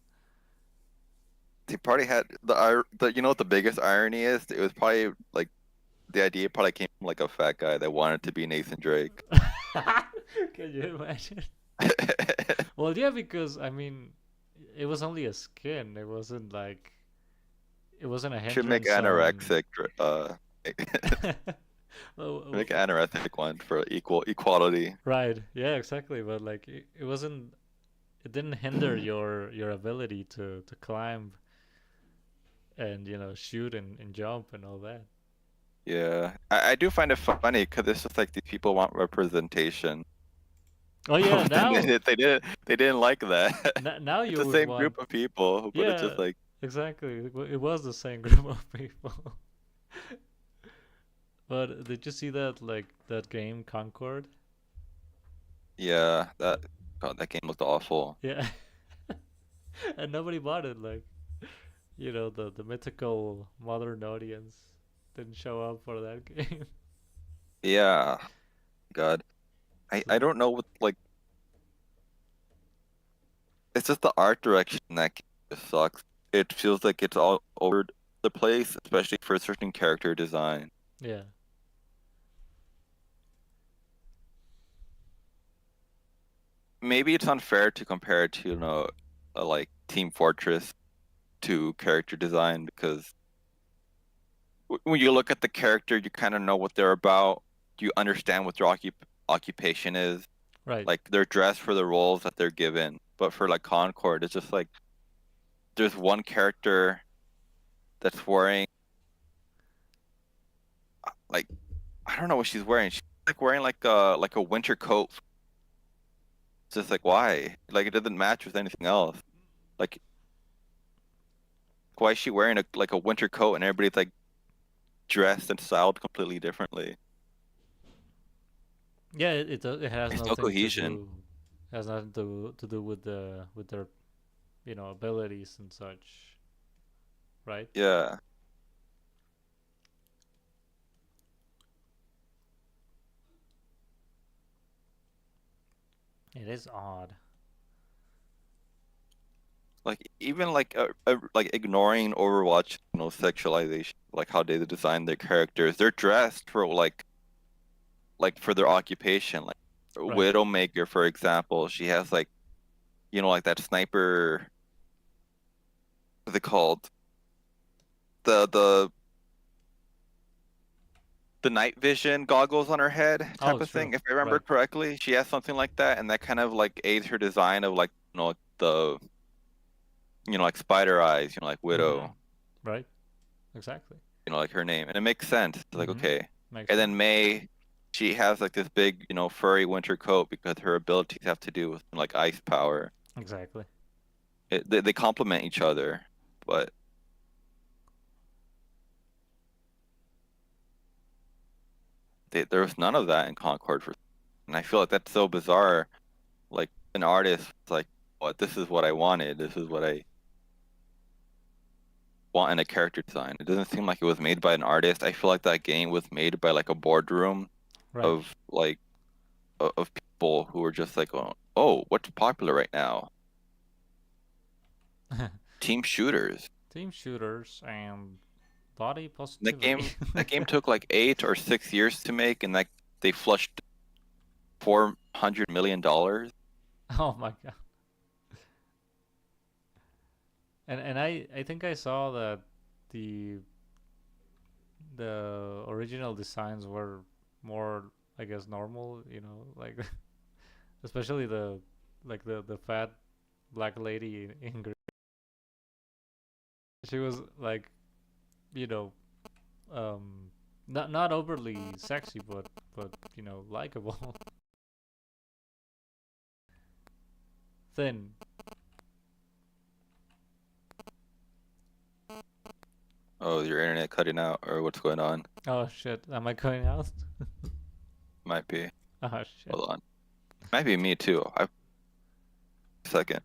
He probably had the you know what the biggest irony is? It was probably like the idea probably came from like a fat guy that wanted to be Nathan Drake.
Can you imagine? Well, yeah, because I mean, it was only a skin. It wasn't like it wasn't a
Should make
hindrance on.
anorexic make anorexic one for equality.
Right. Yeah, exactly. But like, it wasn't. It didn't hinder your ability to climb and shoot and jump and all that.
Yeah, I do find it funny because it's just like these people want representation.
Oh yeah,
But then
now
they didn't like that.
now
It's
you
the
would
same
want.
group of people, but it's
Yeah,
just like
exactly. It was the same group of people. But did you see that that game Concord?
yeah, that God, that game looked awful.
Yeah, and nobody bought it. Like the mythical modern audience didn't show up for that game.
Yeah, God. I
So
don't know what like it's just the art direction that just sucks. It feels like it's all over the place, especially for certain character design.
yeah,
Maybe it's unfair to compare it to, like Team Fortress to character design because when you look at the character, you kind of know what they're about. You understand what their occupation is.
right.
Like they're dressed for the roles that they're given. But for like Concord, it's just like there's one character that's wearing like I don't know what she's wearing. She's like wearing like a winter coat. It's just like why? Like it doesn't match with anything else. Like why is she wearing a winter coat and everybody's like dressed and styled completely differently?
Yeah, it has
It's no
nothing to
cohesion.
do has nothing to do with their abilities and such, right?
Yeah.
It is odd.
Like even like ignoring Overwatch, sexualization, like how they design their characters. They're dressed for like for their occupation. Like
Right.
Widowmaker, for example, she has like like that sniper. What's it called? The the the night vision goggles on her head
Oh,
type
it's
of
true.
thing. If I remember
Right.
correctly, she has something like that, and that kind of like aids her design of like the like spider eyes, like
Mm-hmm.
Widow,
Right. Exactly.
like her name, and it makes sense. It's like
Mm-hmm.
okay,
Makes
and then
sense.
May, she has like this big furry winter coat because her abilities have to do with like ice power.
Exactly.
They complement each other, but there was none of that in Concord and I feel like that's so bizarre. Like an artist, like, what? This is what I wanted. This is what I want in a character design. It doesn't seem like it was made by an artist. I feel like that game was made by like a boardroom
Right.
of like of people who were just like, oh, what's popular right now? Team shooters.
Team shooters and body
That
positivity.
game took like 8 or 6 years to make, and like they flushed $400 million.
Oh my god. And I think I saw that the original designs were more, I guess, normal, like especially the fat black lady in green. She was like, you know, not overly sexy, but likable. Thin.
Oh, your internet cutting out, or what's going on?
Oh shit, am I going out?
Might be.
Oh shit.
Hold on. Might be me too. Second.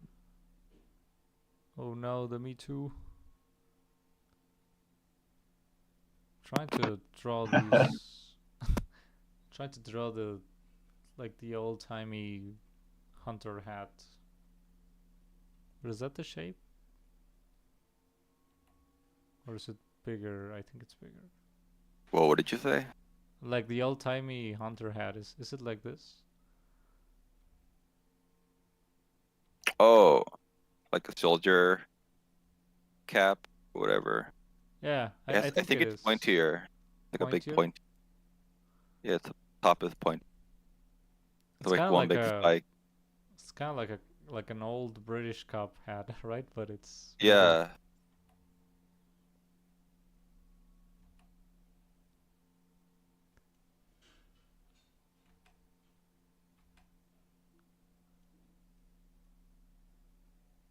Oh no, the Me Too. Trying to draw these. Trying to draw the the old timey hunter hat. But is that the shape? Or is it bigger? I think it's bigger.
Whoa, what did you say?
Like the old timey hunter hat. Is it like this?
Oh, like a soldier cap, whatever.
Yeah,
Yes,
I
I
think
think
it
it's
is.
pointier. Like a big
Pointier?
point. Yeah, it's the top is point. It's
It's
like
kinda
one
like
big
a
spike.
it's kinda like an old British cop hat, right? But it's bigger.
Yeah.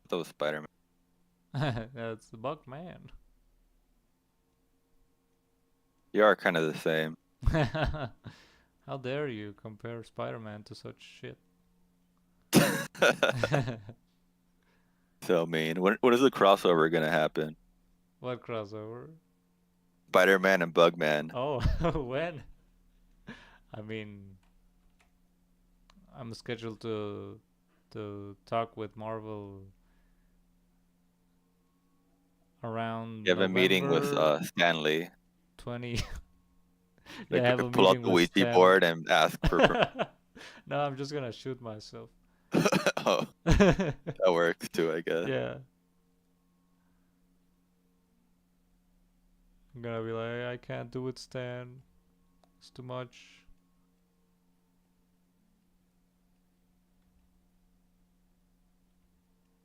That was Spider-Man.
That's the Bug Man.
You are kind of the same.
How dare you compare Spider-Man to such shit?
So mean. When is the crossover gonna happen?
What crossover?
Spider-Man and Bugman.
Oh, when? I mean, I'm scheduled to talk with Marvel
You
around
have a meeting with
November
Stan Lee.
20. Yeah, I
Like
have a
pull out
meeting
the
with
Ouija
Stan.
board and ask for
No, I'm just gonna shoot myself.
Oh, that works too, I guess.
Yeah, I'm gonna be like, I can't do it, Stan. It's too much.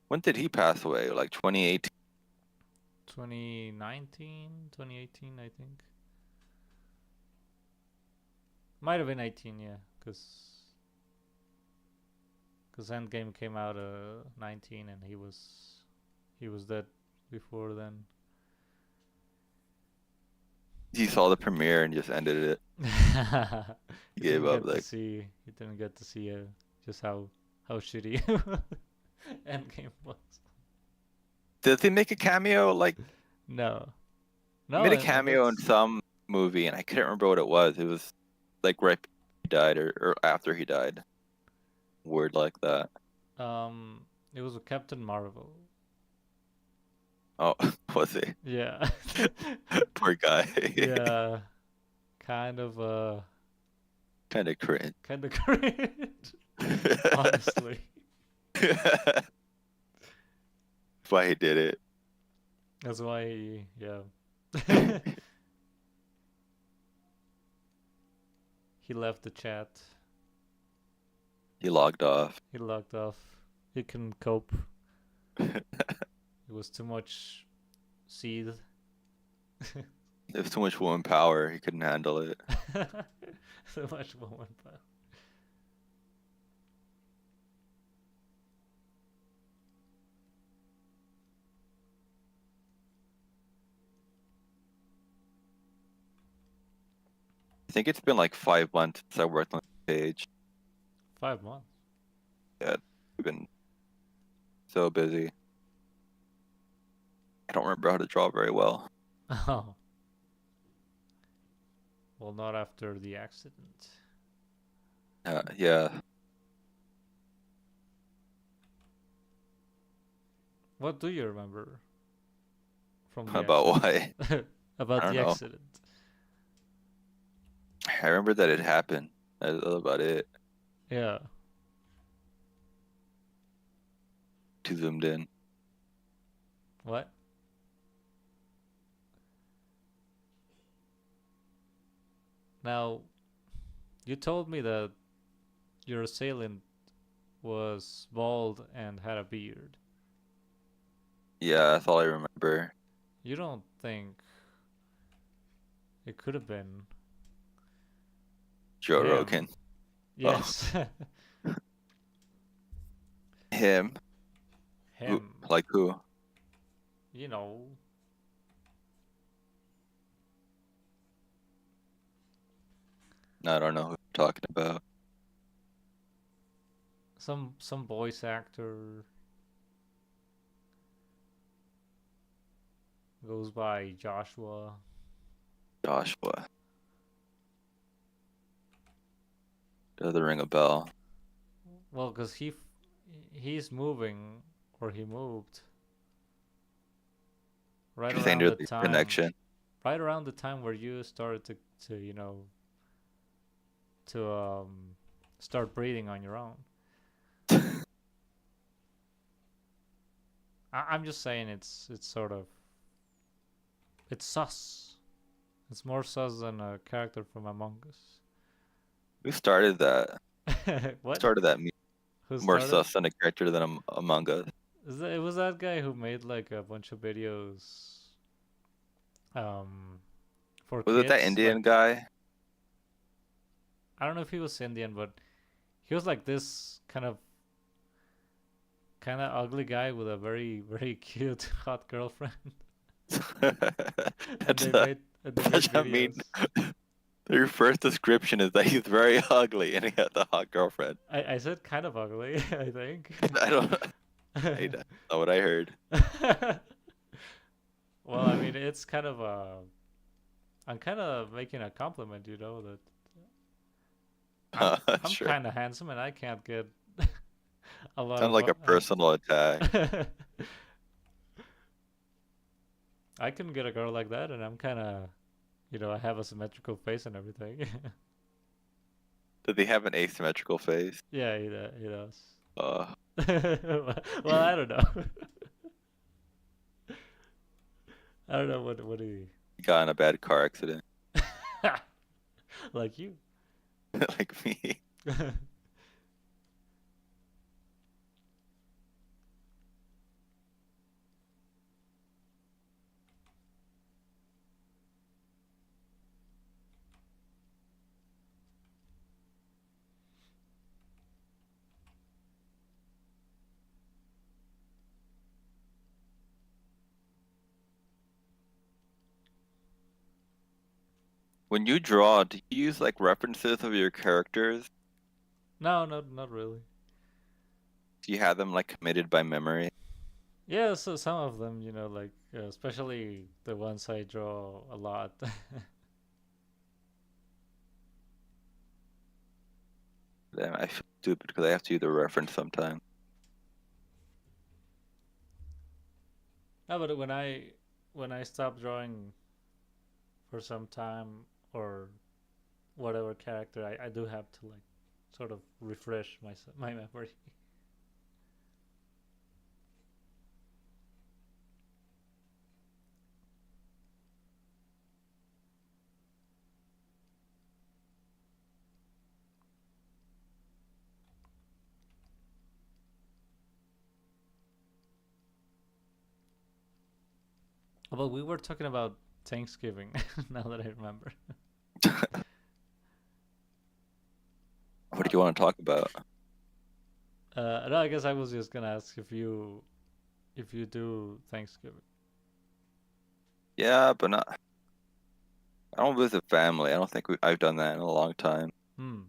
When did he pass away? Like 2018?
2019, 2018, I think. Might have been 18, yeah, cause Endgame came out 19, and he was dead before then.
He saw the premiere and just ended it. He
He
gave
didn't
up.
get to
Like,
see. He didn't get to see just how shitty Endgame was.
did they make a cameo? Like,
No,
he
no,
made a
and
cameo in
that's
some movie, and I couldn't remember what it was. It was like right before he died or after he died. Word like that.
it was with Captain Marvel.
Oh, was he?
Yeah,
Poor guy.
yeah, kind of
Kind of cringe.
kind of cringe, honestly.
Why he did it.
That's why yeah. He left the chat.
He logged off.
He logged off. He couldn't cope. It was too much seed.
There's too much woman power. He couldn't handle it.
So much woman power.
I think it's been like 5 months since I worked on the page.
5 months.
Yeah, I've been so busy. I don't remember how to draw very well.
Oh. Well, not after the accident.
Yeah.
What do you remember from the
About why?
accident? About
I don't
the
know.
accident.
I remember that it happened. That's about it.
Yeah.
Too zoomed in.
What? Now, you told me that your assailant was bald and had a beard.
Yeah, that's all I remember.
You don't think it could have been
Joe
him?
Rogan. Oh,
Yes,
him. Who?
him.
Like who?
You know,
I don't know who you're talking about.
some voice actor goes by Joshua.
Joshua. Doesn't ring a bell.
Well, cause he's moving, or he moved right
You think
around
there's
the
a
time,
connection?
right around the time where you started to you know to start breathing on your own. I'm just saying it's sort of it's sus. It's more sus than a character from Among
Who started that?
Us. What?
Started that meme?
Who
More
started?
sus than a character than Among Us.
It was that guy who made like a bunch of videos um for
Was it that
kids. Like
Indian guy?
I don't know if he was Indian, but he was like this kind of ugly guy with a very cute hot girlfriend, and
That's a,
they
such
made
a mean.
videos.
Your first description is that he's very ugly and he has a hot girlfriend.
I said kind of ugly, I think.
I don't. That's not what I heard.
Well, I mean, it's kind of a. I'm kind of making a compliment, that I'm
Sure.
kind of handsome and I can't get a lot
Sounds
of.
like a personal attack.
I can get a girl like that, and I'm kind of, I have a symmetrical face and everything.
Does he have an asymmetrical face?
Yeah, he does.
Uh,
Well, I don't know. I don't know what he
he got in a bad car accident,
like you.
like me. When you draw, do you use like references of your characters?
No, not really.
Do you have them like committed by memory?
Yeah, so some of them, like especially the ones I draw a lot.
Damn, I feel stupid because I have to use the reference sometimes.
No, but when I stop drawing for some time or whatever character, I do have to like sort of refresh my memory. But we were talking about Thanksgiving now that I remember.
What do you want to talk about?
No, I guess I was just gonna ask if you do Thanksgiving.
Yeah, but not. I don't visit family. I don't think I've done that in a long time.
Hmm.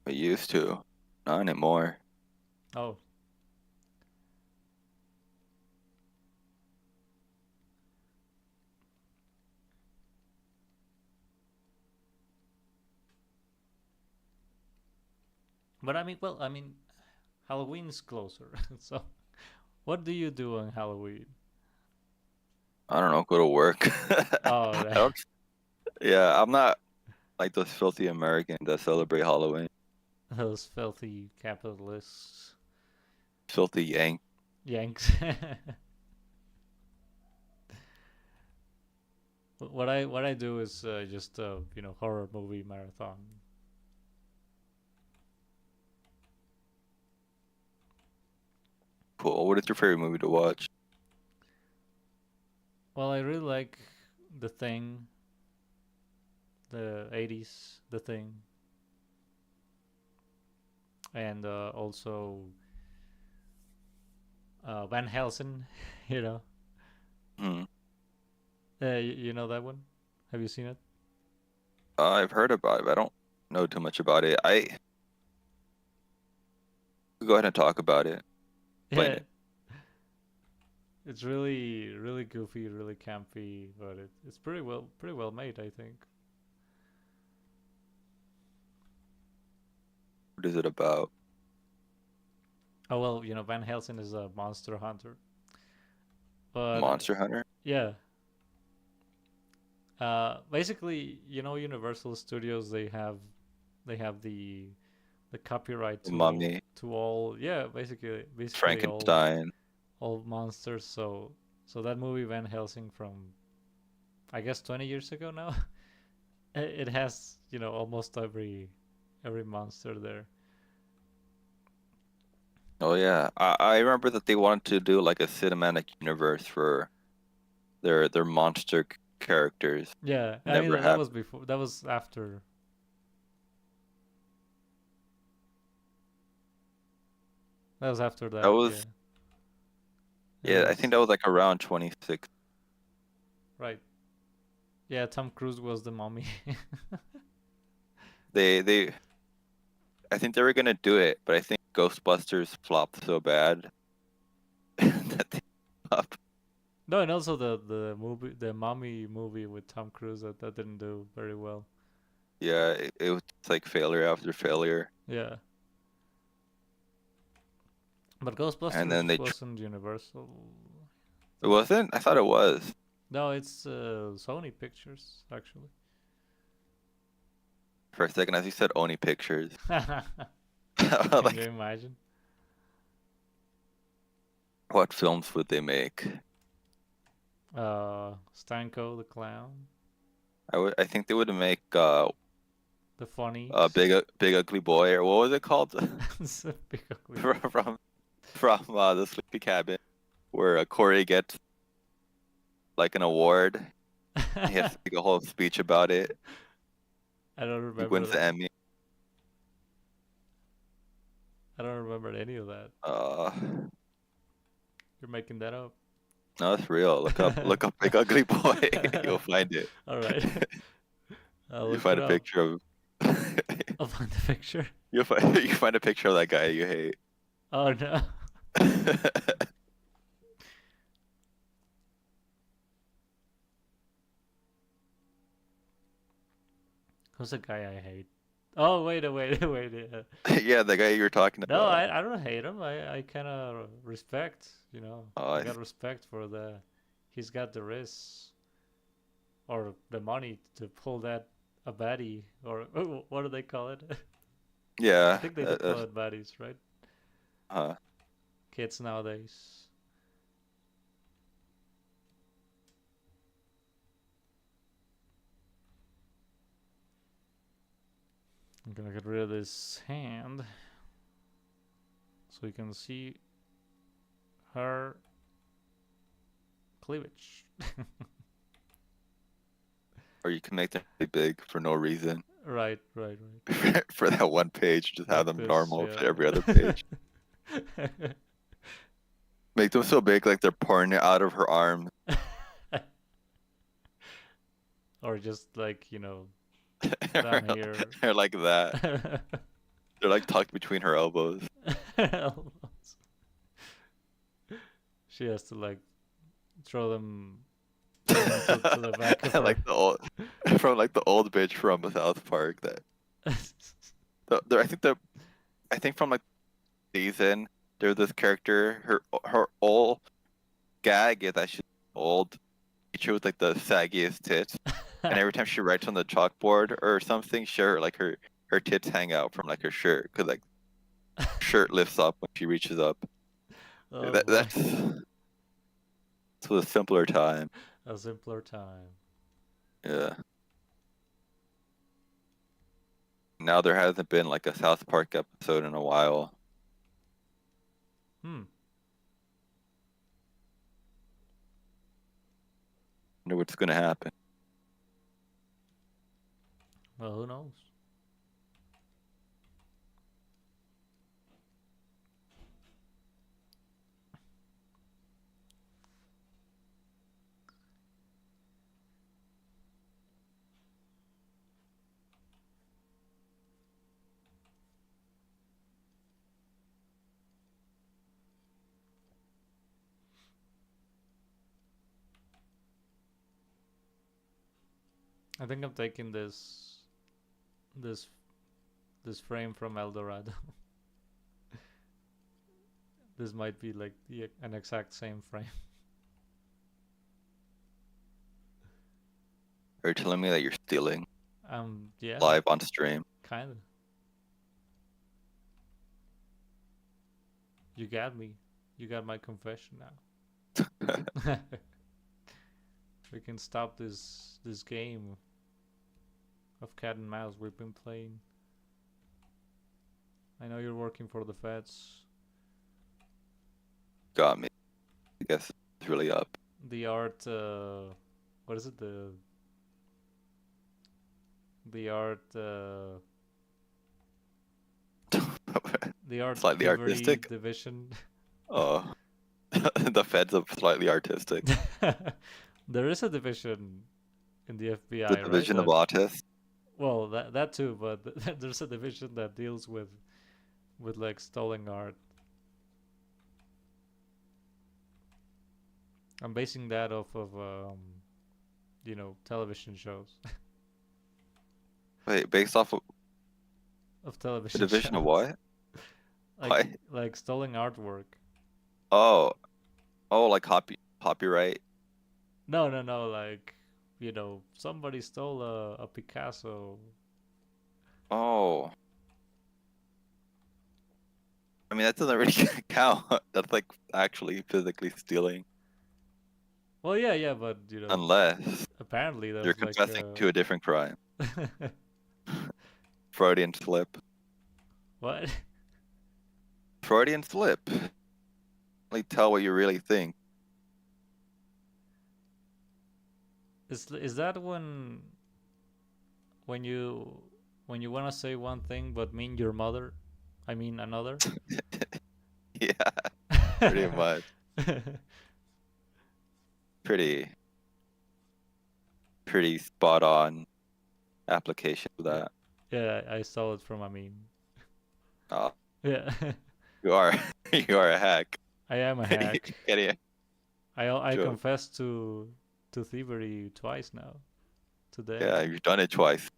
I used to. Not anymore.
Oh, but I mean, Halloween's closer. So, what do you do on Halloween?
I don't know. Go to work.
Oh,
I don't. Yeah, I'm not like those filthy Americans that celebrate Halloween.
those filthy capitalists,
Filthy Yank.
Yanks. What I do is just horror movie marathon.
cool. What is your favorite movie to watch?
Well, I really like The Thing, the 80s, The Thing, and also Van Helsing, you know.
Hmm.
You know that one? Have you seen it?
I've heard about it, but I don't know too much about it. I go ahead and talk about it. Explain
Yeah,
it.
it's really, really goofy, really campy, but it's pretty well made, I think.
What is it about?
Oh well, Van Helsing is a monster hunter, but
Monster Hunter?
yeah, basically, Universal Studios they have the copyright to
Mummy?
all, yeah, basically
Frankenstein?
all monsters. So that movie Van Helsing from, I guess, 20 years ago now, it has almost every monster there.
Oh yeah, I remember that they wanted to do like a cinematic universe for their monster characters.
Yeah, I mean
Never
that was
happened.
before, that was after,
That
that. Yeah,
was
it
yeah, I think
was
that was like around 26.
right. Yeah, Tom Cruise was the mummy.
They I think they were gonna do it, but I think Ghostbusters flopped so bad that they flopped.
No, and also the mummy movie with Tom Cruise, that didn't do very well.
Yeah, it was like failure after failure.
Yeah, but
And then
Ghostbusters wasn't Universal, I
it
think.
wasn't? I thought it was.
No, it's Sony Pictures actually.
For a second, as you said, Oni Pictures.
Can you
Like,
imagine?
what films would they make?
Stanko the Clown,
I think they would make
the funnies.
Big Ugly Boy, or what was it called?
It's a big ugly
from
boy.
the Sleepy Cabin, where Corey gets like an award. He has to make a whole speech about it.
I don't
He
remember
wins the
that.
Emmy.
I don't remember any of that.
Uh,
You're making that up.
no, it's real. Look up Big Ugly Boy. You'll find it.
All right, I'll
You
look
find
it
a
up.
picture of.
I'll find the picture.
You find a picture of that guy you hate.
Oh no. Who's the guy I hate? Oh wait, wait.
Yeah, the guy you were talking
No,
about.
I don't hate him. I kind of respect.
Oh,
I got respect for the. He's got the wrists or the money to pull that a baddie, or what do they call it? I
yeah.
think they do call it baddies, right?
Uh,
Kids nowadays. I'm gonna get rid of this hand so you can see her cleavage.
or you can make them really big for no reason.
Right.
For that one page, just have
Like
them
this,
normal for every other
yeah.
page. Make them so big like they're pouring it out of her arm.
Or just like, down here.
They're like that. They're like tucked between her elbows.
Almost. She has to like throw them to the back of her.
Like the old from like the old bitch from South Park that I think from like season there's this character her old gag is that she's old teacher with like the saggiest tits, and every time she writes on the chalkboard or something, sure, like her tits hang out from like her shirt because like shirt lifts up when she reaches up.
Oh boy.
That's to a simpler time.
A simpler time.
Yeah. Now there hasn't been like a South Park episode in a while.
Hmm.
Wonder what's gonna happen.
Well, who knows? I think I'm taking this this frame from Eldorado. This might be like an exact same frame.
Are you telling me that you're stealing
Yeah,
live on stream?
kind of. You got me. You got my confession now. We can stop this game of cat and mouse we've been playing. I know you're working for the feds.
Got me. I guess it's really up.
The art, what is it? The art, the art
Slightly
thievery
artistic.
division.
Oh, the feds are slightly artistic.
There is a division in the FBI,
The
right?
division of autists.
Well, that too, but there's a division that deals with like stolen art. I'm basing that off of television shows.
Wait, based off of
Of
the
television
division of
shows.
what? What?
Like stolen artwork.
Oh, like copyright.
No, like somebody stole a Picasso.
Oh, I mean that doesn't really count. That's like actually physically stealing,
Well, yeah, but
unless
apparently
you're
there's like
confessing to a different crime. Freudian slip.
what?
Freudian slip. Like tell what you really think.
Is that when you want to say one thing but mean your mother? I mean another?
Yeah, pretty much. Pretty spot on application of that.
Yeah, I stole it from a meme.
Oh,
Yeah.
you are you are a hack.
I am a hack.
Getting
I
joke.
confessed to thievery twice now. Today.
Yeah, you've done it twice.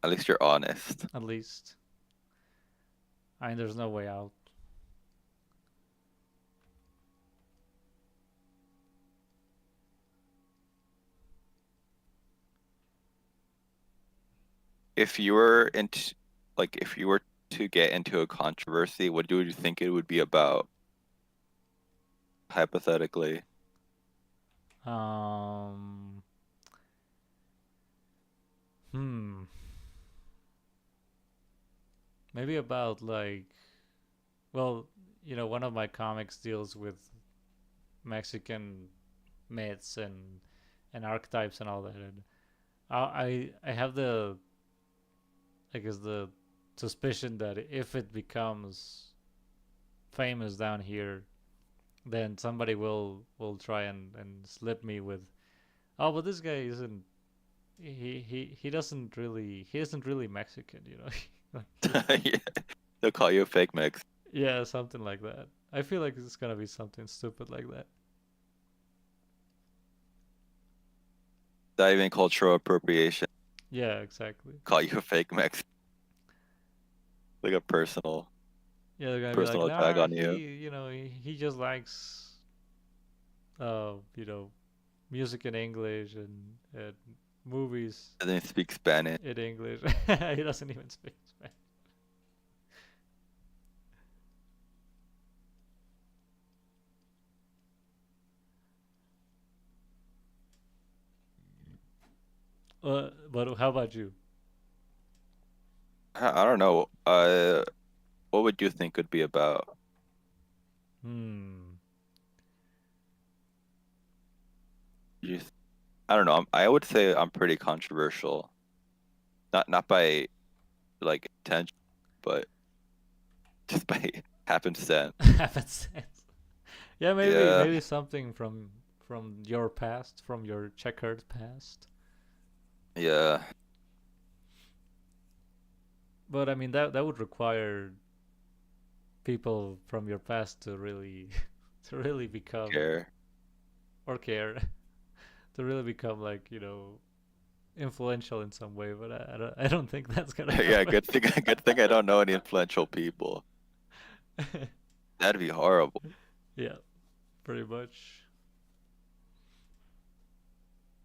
At least you're honest.
At least. I mean, there's no way out.
If you were into, like, if you were to get into a controversy, what do you think it would be about? Hypothetically.
Um. Hmm. Maybe about like, well, one of my comics deals with Mexican myths and archetypes and all that. And I have I guess the suspicion that if it becomes famous down here, then somebody will try and slip me with, oh, but this guy isn't, he isn't really Mexican,
Yeah. They'll call you a fake mix.
Yeah, something like that. I feel like it's gonna be something stupid like that.
Not even cultural appropriation.
Yeah, exactly.
Call you a fake mix. Like a personal
Yeah, they're gonna be like,
attack
nah,
on you.
he just likes, uh, you know, music in English and movies
Doesn't speak Spanish.
in English. He doesn't even speak Spanish. But how about you?
I don't know. What would you think would be about?
Hmm.
You, I don't know. I would say I'm pretty controversial. Not by like intention, but just by happenstance.
Happens. Yeah,
Yeah,
maybe something from your past, from your checkered past.
yeah.
But I mean that would require people from your past to really to really become
Care.
or care to really become like influential in some way. But I don't think that's gonna
Yeah,
happen.
good thing. Good thing I don't know any influential people. That'd be horrible.
Yeah, pretty much.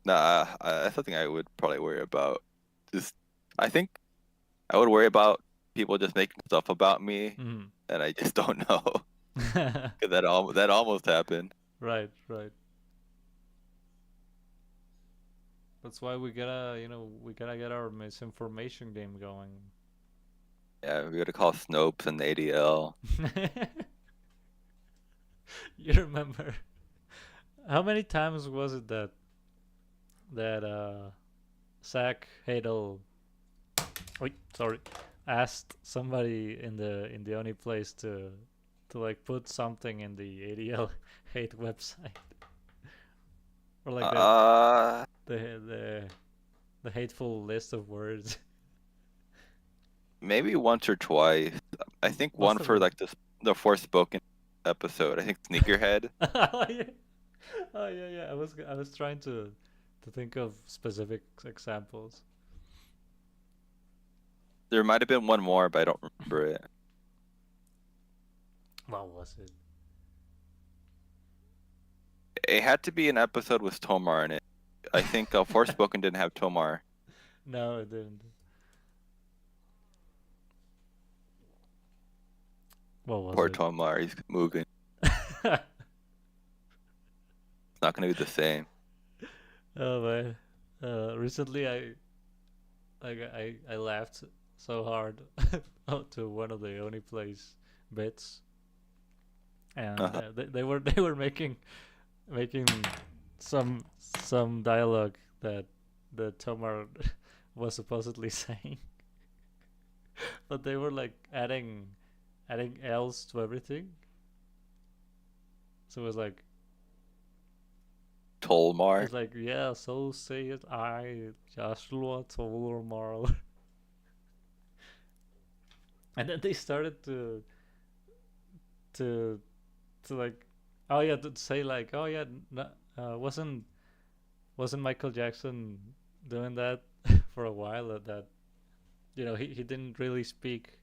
Nah, that's something I would probably worry about. Just, I think I would worry about people just making stuff about me,
Mm.
and I just don't know. 'Cause that almost happened.
Right, right. That's why we gotta get our misinformation game going.
Yeah, we gotta call Snopes and the ADL.
You remember how many times was it that Zach Hadel, wait, sorry, asked somebody in the only place to like put something in the ADL hate website or like
Uh,
the the the hateful list of words.
maybe once or twice. I think
Must
one
have
for
been.
like the Forspoken episode. I think Sneakerhead.
Oh yeah, oh yeah, yeah. I was trying to think of specific examples.
There might have been one more, but I don't remember it.
What was it?
It had to be an episode with Tomar in it. I think Forspoken didn't have Tomar.
No, it didn't. What was
Poor
it?
Tomar, he's moving. It's not gonna be the same.
Oh man. Recently I laughed so hard to one of the only plays bits, and
Uh-huh.
they were making some dialogue that Tomar was supposedly saying, but they were like adding else to everything. So
Tolmar.
it's like yeah, so say it I Joshua Tomar, and then they started to like oh yeah to say like oh yeah wasn't Michael Jackson doing that for a while that he didn't really speak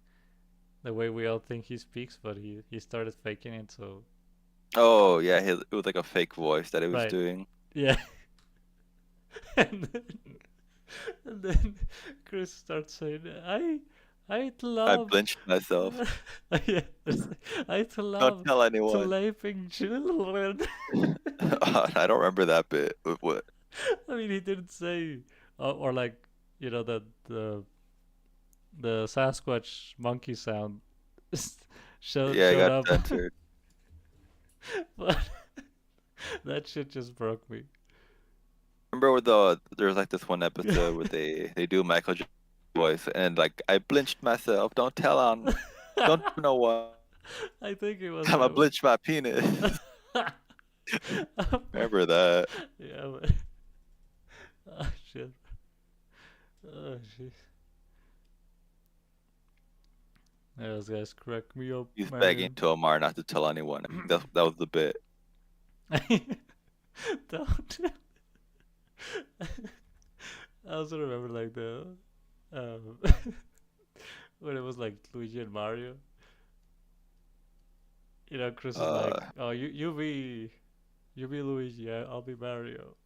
the way we all think he speaks, but he started faking it. So
Oh yeah, it was like a fake voice that he was
right,
doing.
yeah, and then Chris starts saying, I
I
love,
blinched myself.
yeah, I
Don't
love
tell
to
anyone.
laping children.
I don't remember that bit. What?
I mean, he didn't say, or like, that the Sasquatch monkey sound
Yeah, I
showed
got
up,
censored.
but that shit just broke me.
Remember with there's like this one episode where they do Michael Jackson voice and like I blinched myself. Don't tell no one.
I think it was
I'm gonna
that
blinch my penis.
one.
Remember that?
Yeah, but oh shit. Oh shit. Yeah, those guys crack me up,
He's begging
man.
to Omar not to tell anyone. I think that was the bit.
Don't. I also remember like the um, when it was like Luigi and Mario. Chris is like,
Uh,
"Oh, you be Luigi, I'll be Mario,"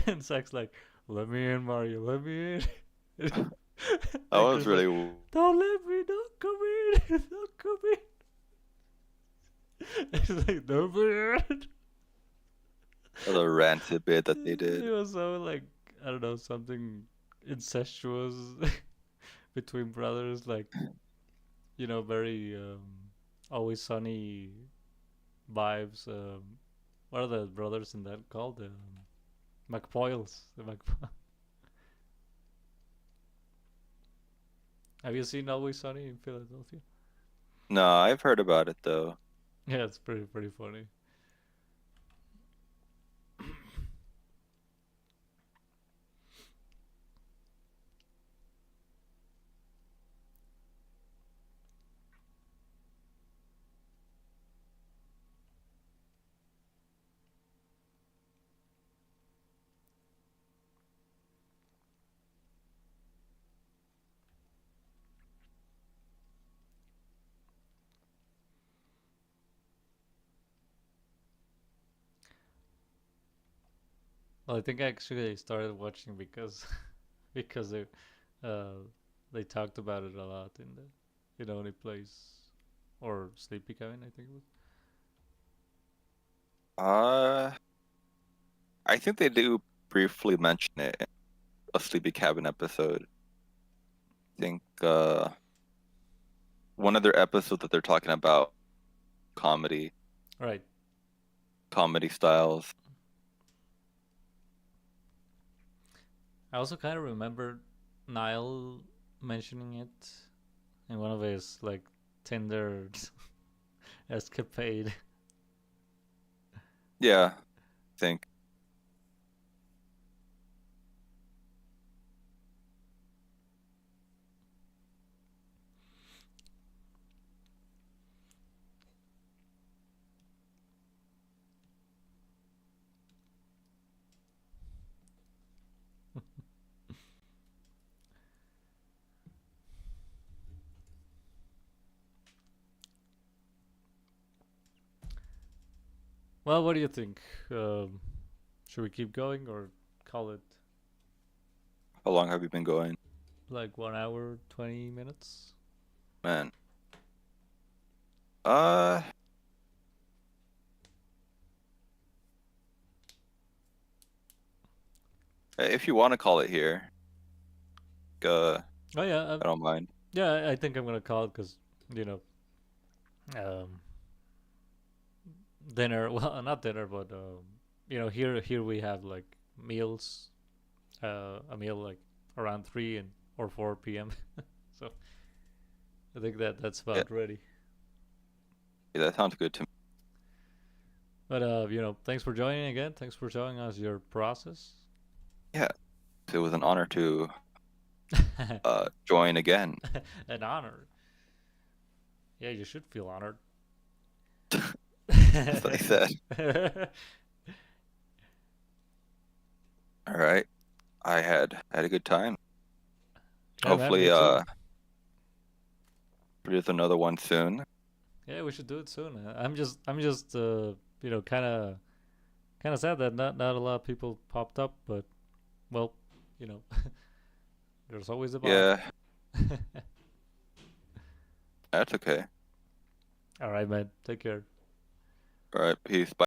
and Zach's like, "Let me in, Mario, let me in."
that
And
was
Chris like,
really
"Don't let me, don't come in, don't come in." He's like, "Don't be in."
the rancid bit that they
It
did.
was so like I don't know something incestuous between brothers, like very always sunny vibes. what are the brothers in that called? The McPoyles. The McPo- Have you seen Always Sunny in Philadelphia?
No, I've heard about it though.
Yeah, it's pretty funny. Well, I think I actually started watching because because uh they talked about it a lot in the only place or Sleepy Cabin, I think it was.
Uh, I think they do briefly mention it in a Sleepy Cabin episode. I think one of their episodes that they're talking about comedy,
Right.
comedy styles.
I also kind of remember Niall mentioning it in one of his like Tinder escapade.
Yeah, I think.
Well, what do you think? Um, should we keep going or call it
How long have you been going?
like 1 hour, 20 minutes?
Man. Uh, if you want to call it here,
Oh yeah,
I don't mind.
yeah. I think I'm gonna call it because you know, um, dinner. Well, not dinner, but here we have like meals. A meal like around 3 or 4 p.m. So I think that's
Yeah,
about ready.
yeah, that sounds good to me.
But thanks for joining again. Thanks for showing us your process.
Yeah, it was an honor to join again.
An honor. Yeah, you should feel honored.
That's what I said. All right. I had a good time.
Yeah, man, me
Hopefully,
too.
there's another one soon.
Yeah, we should do it soon. I'm just kind of sad that not a lot of people popped up, but well, you know, there's always a bot.
Yeah, that's okay.
All right, man. Take care.
All right, peace.